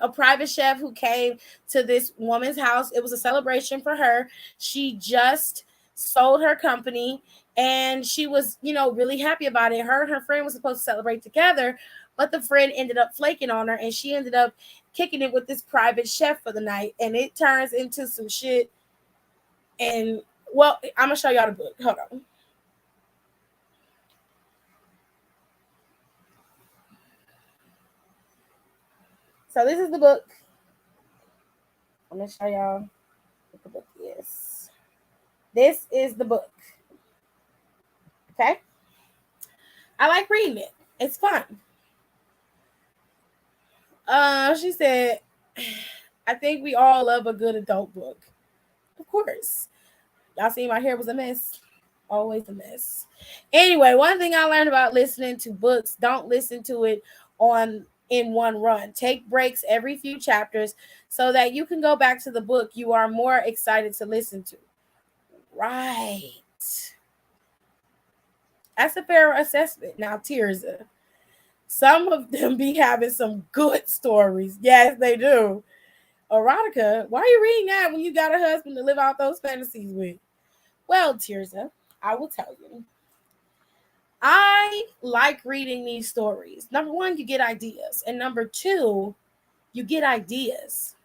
C: private chef who came to this woman's house. It was a celebration for her. She just sold her company and she was, really happy about it. Her and her friend was supposed to celebrate together, but the friend ended up flaking on her and she ended up kicking it with this private chef for the night. And it turns into some shit. And well, I'm going to show y'all the book. Hold on. So this is the book. I'm going to show y'all what the book is. This is the book. Okay? I like reading it. It's fun. She said, I think we all love a good adult book. Of course. Y'all see my hair was a mess? Always a mess. Anyway, one thing I learned about listening to books, don't listen to it in one run. Take breaks every few chapters so that you can go back to the book you are more excited to listen to. Right. That's a fair assessment. Now, Tirza, some of them be having some good stories. Yes, they do. Erotica, why are you reading that when you got a husband to live out those fantasies with? Well, Tirza, I will tell you. I like reading these stories. Number one, you get ideas. And number two, you get ideas.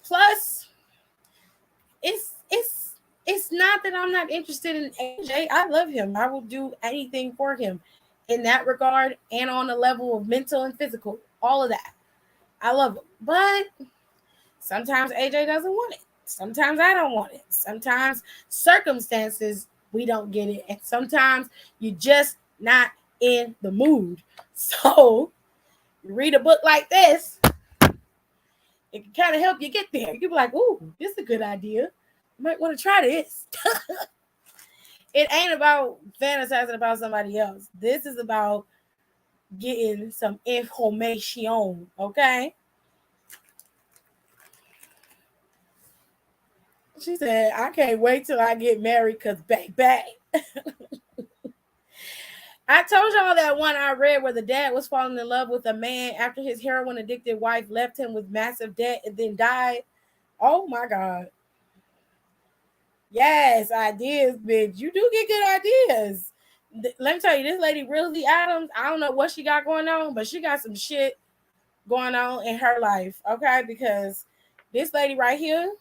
C: Plus, it's not that I'm not interested in AJ. I love him. I will do anything for him in that regard and on the level of mental and physical. All of that. I love him. But sometimes AJ doesn't want it. Sometimes I don't want it. Sometimes circumstances, we don't get it. And sometimes you're just not in the mood. So you read a book like this, it can kind of help you get there. You can be like, ooh, this is a good idea. You might want to try this. It ain't about fantasizing about somebody else. This is about getting some information, okay? She said, I can't wait till I get married because baby. I told y'all that one I read where the dad was falling in love with a man after his heroin addicted wife left him with massive debt and then died. Oh my God. Yes, ideas, bitch. You do get good ideas. Let me tell you, this lady, Rilsey Adams, I don't know what she got going on, but she got some shit going on in her life, okay? Because this lady right here,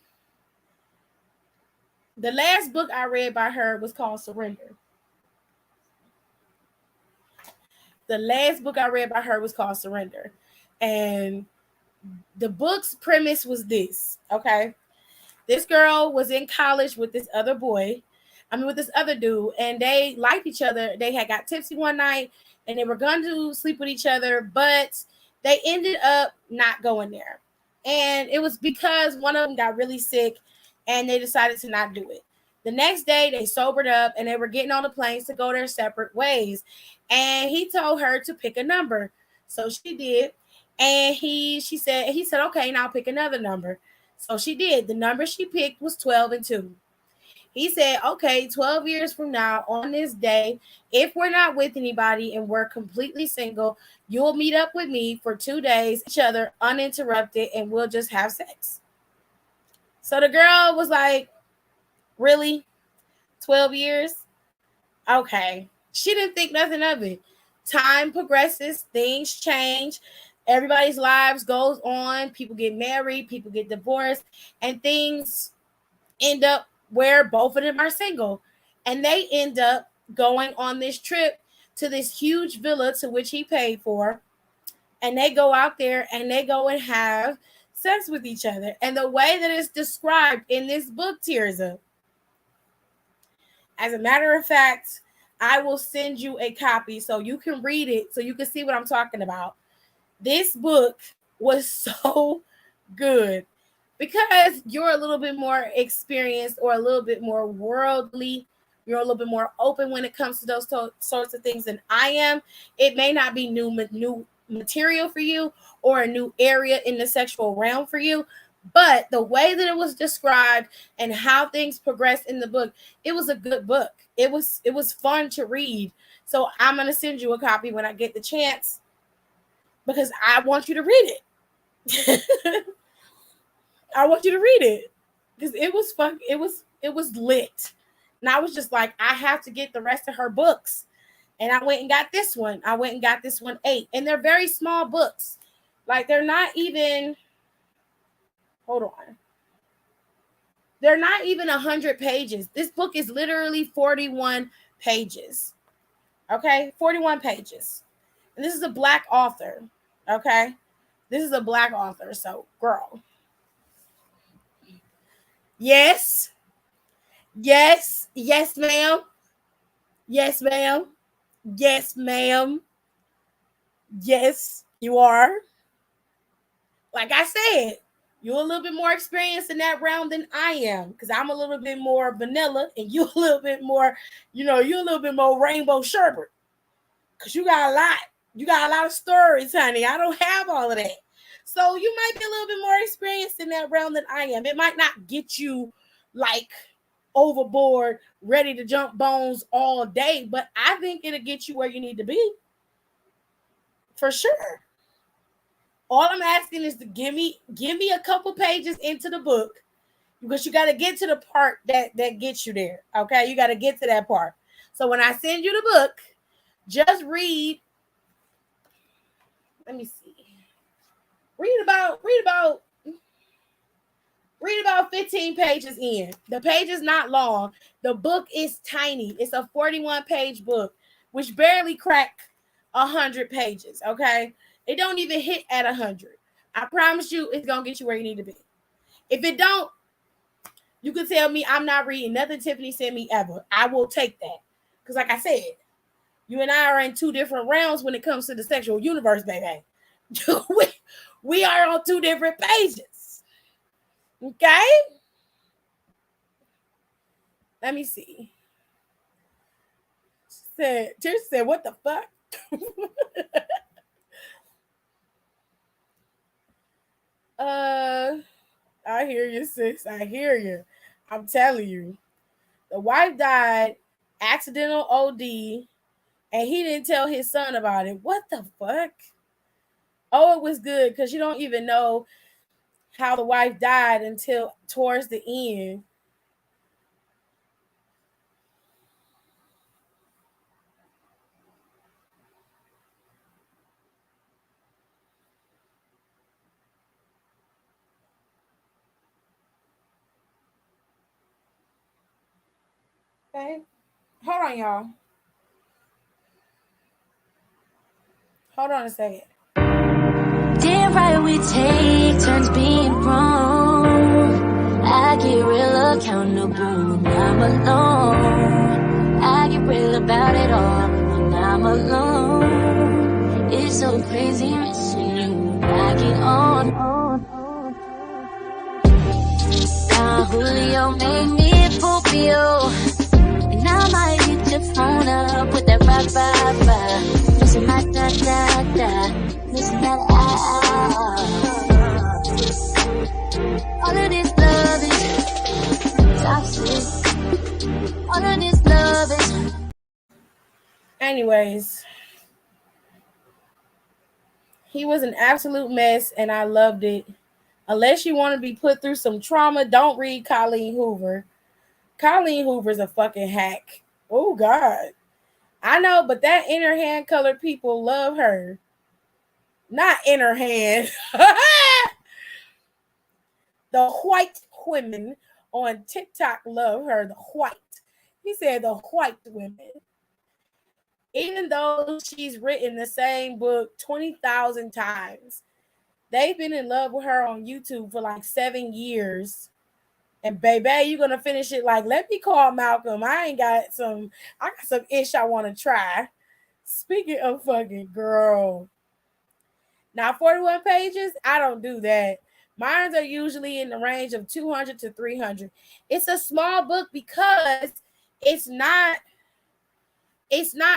C: the last book I read by her was called Surrender. The last book I read by her was called Surrender. And the book's premise was this, okay? This girl was in college with this other dude, and they liked each other. They had got tipsy one night, and they were going to sleep with each other, but they ended up not going there. And it was because one of them got really sick, and they decided to not do it. The next day, they sobered up, and they were getting on the planes to go their separate ways. And he told her to pick a number. So she did. And he said, okay, now pick another number. So she did. The number she picked was 12 and 2. He said, okay, 12 years from now, on this day, if we're not with anybody and we're completely single, you'll meet up with me for 2 days, each other uninterrupted, and we'll just have sex. So the girl was like, really? 12 years? Okay. She didn't think nothing of it. Time progresses, things change, everybody's lives goes on, people get married, people get divorced, and things end up where both of them are single. And they end up going on this trip to this huge villa to which he paid for. And they go out there and they go and have sex with each other. And the way that it's described in this book, Tirza, as a matter of fact, I will send you a copy so you can read it, so you can see what I'm talking about. This book was so good. because you're a little bit more experienced or a little bit more worldly, you're a little bit more open when it comes to those sorts of things than I am. It may not be new material for you or a new area in the sexual realm for you, but the way that it was described and how things progressed in the book, it was a good book. It was fun to read. So I'm going to send you a copy when I get the chance because I want you to read it. I want you to read it because it was fun. It was lit. And I was just like, I have to get the rest of her books. And I went and got this one. I went and got this one 8. And they're very small books. Like they're not even, hold on. They're not even 100 pages. This book is literally 41 pages. Okay? 41 pages. And this is a Black author. Okay? This is a Black author. So, girl. Yes. Yes. Yes, ma'am. Yes, ma'am. Yes, ma'am. Yes, you are. Like I said, you're a little bit more experienced in that realm than I am because I'm a little bit more vanilla and you a little bit more, you're a little bit more rainbow sherbet because you got a lot. You got a lot of stories, honey. I don't have all of that. So you might be a little bit more experienced in that realm than I am. It might not get you like overboard, ready to jump bones all day, but I think it'll get you where you need to be. For sure. All I'm asking is to give me a couple pages into the book because you got to get to the part that gets you there. Okay, you got to get to that part. So when I send you the book, just read. Let me see. Read about 15 pages in. The page is not long. The book is tiny. It's a 41-page book, which barely cracked 100 pages. Okay. It don't even hit at 100. I promise you it's going to get you where you need to be. If it don't, you can tell me I'm not reading nothing Tiffany sent me ever. I will take that. Because like I said, you and I are in 2 different realms when it comes to the sexual universe, baby. we are on 2 different pages. Okay? Let me see. She said, what the fuck? I hear you, sis. I hear you. I'm telling you. The wife died, accidental OD, and he didn't tell his son about it. What the fuck? Oh, it was good because you don't even know how the wife died until towards the end. Okay. Hold on, y'all. Hold on a second.
F: Damn right we take turns being wrong. I get real accountable when I'm alone. I get real about it all when I'm alone. It's so crazy missing you. I get on. Now Julio made me Popio. And I might hit your phone up with that ba-ba-ba. Listen, my da-da-da. Listen, that all of this love is toxic. All of this love is.
C: Anyways, he was an absolute mess, and I loved it. Unless you want to be put through some trauma, don't read Colleen Hoover. Colleen Hoover's a fucking hack. Oh, God. I know, but that inner hand colored people love her. Not inner hand. The white women on TikTok love her. The white. He said the white women. Even though she's written the same book 20,000 times, they've been in love with her on YouTube for like 7 years. And baby, you're going to finish it like, let me call Malcolm. I got some ish I want to try. Speaking of fucking girl. Now, 41 pages, I don't do that Mine are usually in the range of 200 to 300. It's a small book because it's not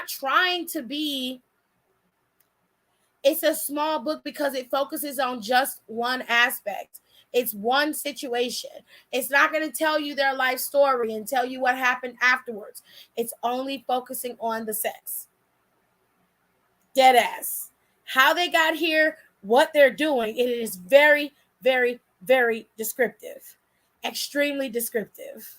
C: trying to be. It's a small book because it focuses on just one aspect. It's one situation. It's not going to tell you their life story and tell you what happened afterwards. It's only focusing on the sex. Dead ass. How they got here, what they're doing. It is very, very, very descriptive. Extremely descriptive.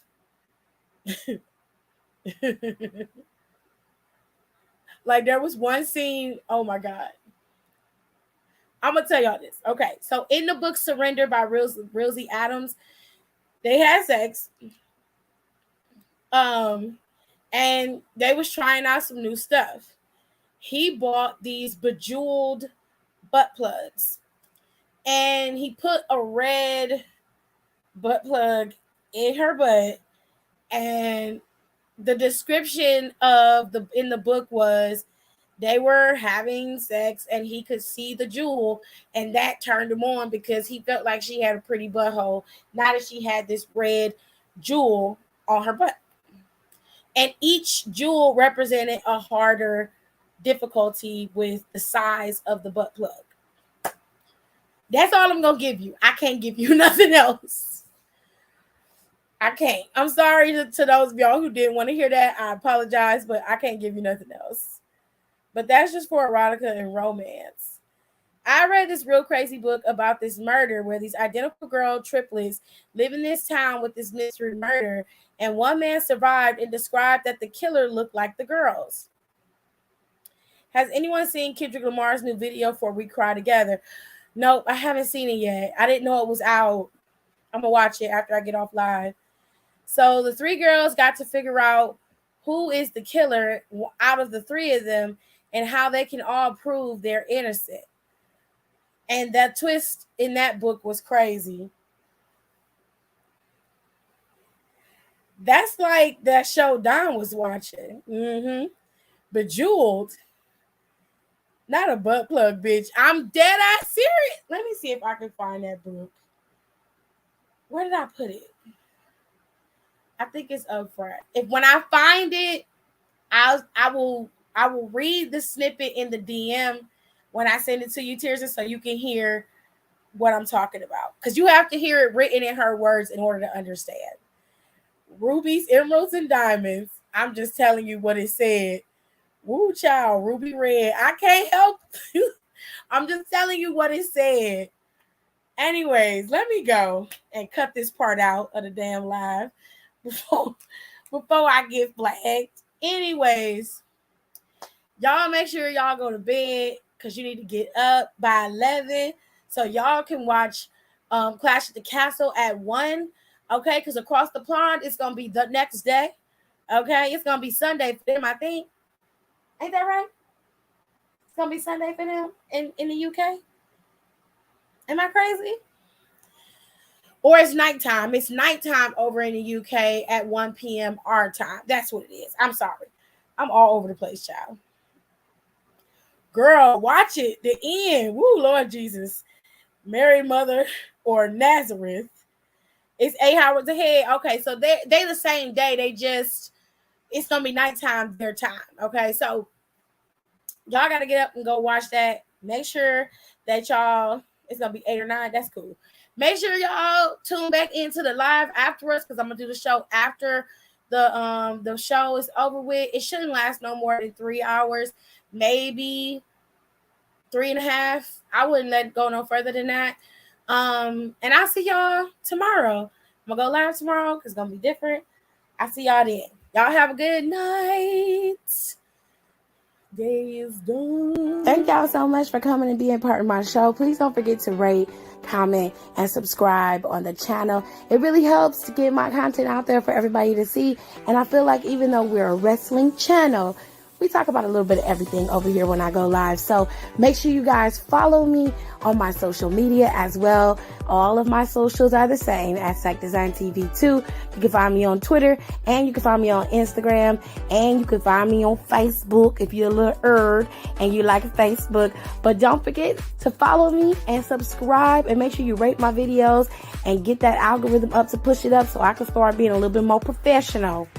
C: Like there was one scene, oh my God. I'm going to tell y'all this. Okay, so in the book Surrender by Rousey Adams, they had sex. And they was trying out some new stuff. He bought these bejeweled butt plugs. And he put a red butt plug in her butt. And the description in the book was they were having sex and he could see the jewel, and that turned him on because he felt like she had a pretty butthole. Now that she had this red jewel on her butt. And each jewel represented a harder difficulty with the size of the butt plug. That's all I'm going to give you. I can't give you nothing else. I can't. I'm sorry to those of y'all who didn't want to hear that. I apologize, but I can't give you nothing else. But that's just for erotica and romance. I read this real crazy book about this murder where these identical girl triplets live in this town with this mystery murder, and one man survived and described that the killer looked like the girls. Has anyone seen Kendrick Lamar's new video for We Cry Together? Nope, I haven't seen it yet. I didn't know it was out. I'm going to watch it after I get off live. So the three girls got to figure out who is the killer out of the three of them and how they can all prove they're innocent. And that twist in that book was crazy. That's like that show Don was watching. Bejeweled. Not a butt plug, bitch. I'm dead ass serious. Let me see if I can find that book. Where did I put it? I think it's up front. When I find it, I will read the snippet in the DM when I send it to you, Tirza, so you can hear what I'm talking about. Because you have to hear it written in her words in order to understand. Rubies, emeralds, and diamonds. I'm just telling you what it said. Woo, child, ruby red. I can't help. I'm just telling you what it said. Anyways, let me go and cut this part out of the damn live before I get flagged. Anyways, y'all make sure y'all go to bed because you need to get up by 11 so y'all can watch Clash at the Castle at 1. Okay, because across the pond, it's going to be the next day. Okay, it's going to be Sunday for them, I think. Ain't that right? It's going to be Sunday for them in the UK. Am I crazy? Or it's nighttime. It's nighttime over in the UK at 1 p.m. our time. That's what it is. I'm sorry. I'm all over the place, child. Girl, watch it. The end. Woo, Lord Jesus. Mary, Mother, or Nazareth. It's 8 hours ahead. Okay, so they the same day. It's going to be nighttime their time. Okay, so y'all got to get up and go watch that. Make sure that it's going to be 8 or 9. That's cool. Make sure y'all tune back into the live afterwards because I'm going to do the show after the show is over with. It shouldn't last no more than 3 hours. Maybe 3.5. I wouldn't let it go no further than that. And I'll see y'all tomorrow. I'm going to go live tomorrow because it's going to be different. I'll see y'all then. Y'all have a good night. Day is done.
A: Thank y'all so much for coming and being part of my show. Please don't forget to rate, comment, and subscribe on the channel. It really helps to get my content out there for everybody to see. And I feel like even though we're a wrestling channel, We talk about a little bit of everything over here when I go live. So make sure you guys follow me on my social media as well. All of my socials are the same at Sack Design TV 2. You can find me on Twitter, and you can find me on Instagram, and you can find me on Facebook if you're a little and you like Facebook. But don't forget to follow me and subscribe, and make sure you rate my videos and get that algorithm up to push it up so I can start being a little bit more professional,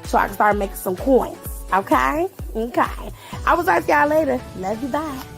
A: so I can start making some coins. Okay? I will talk to y'all later. Love you. Bye.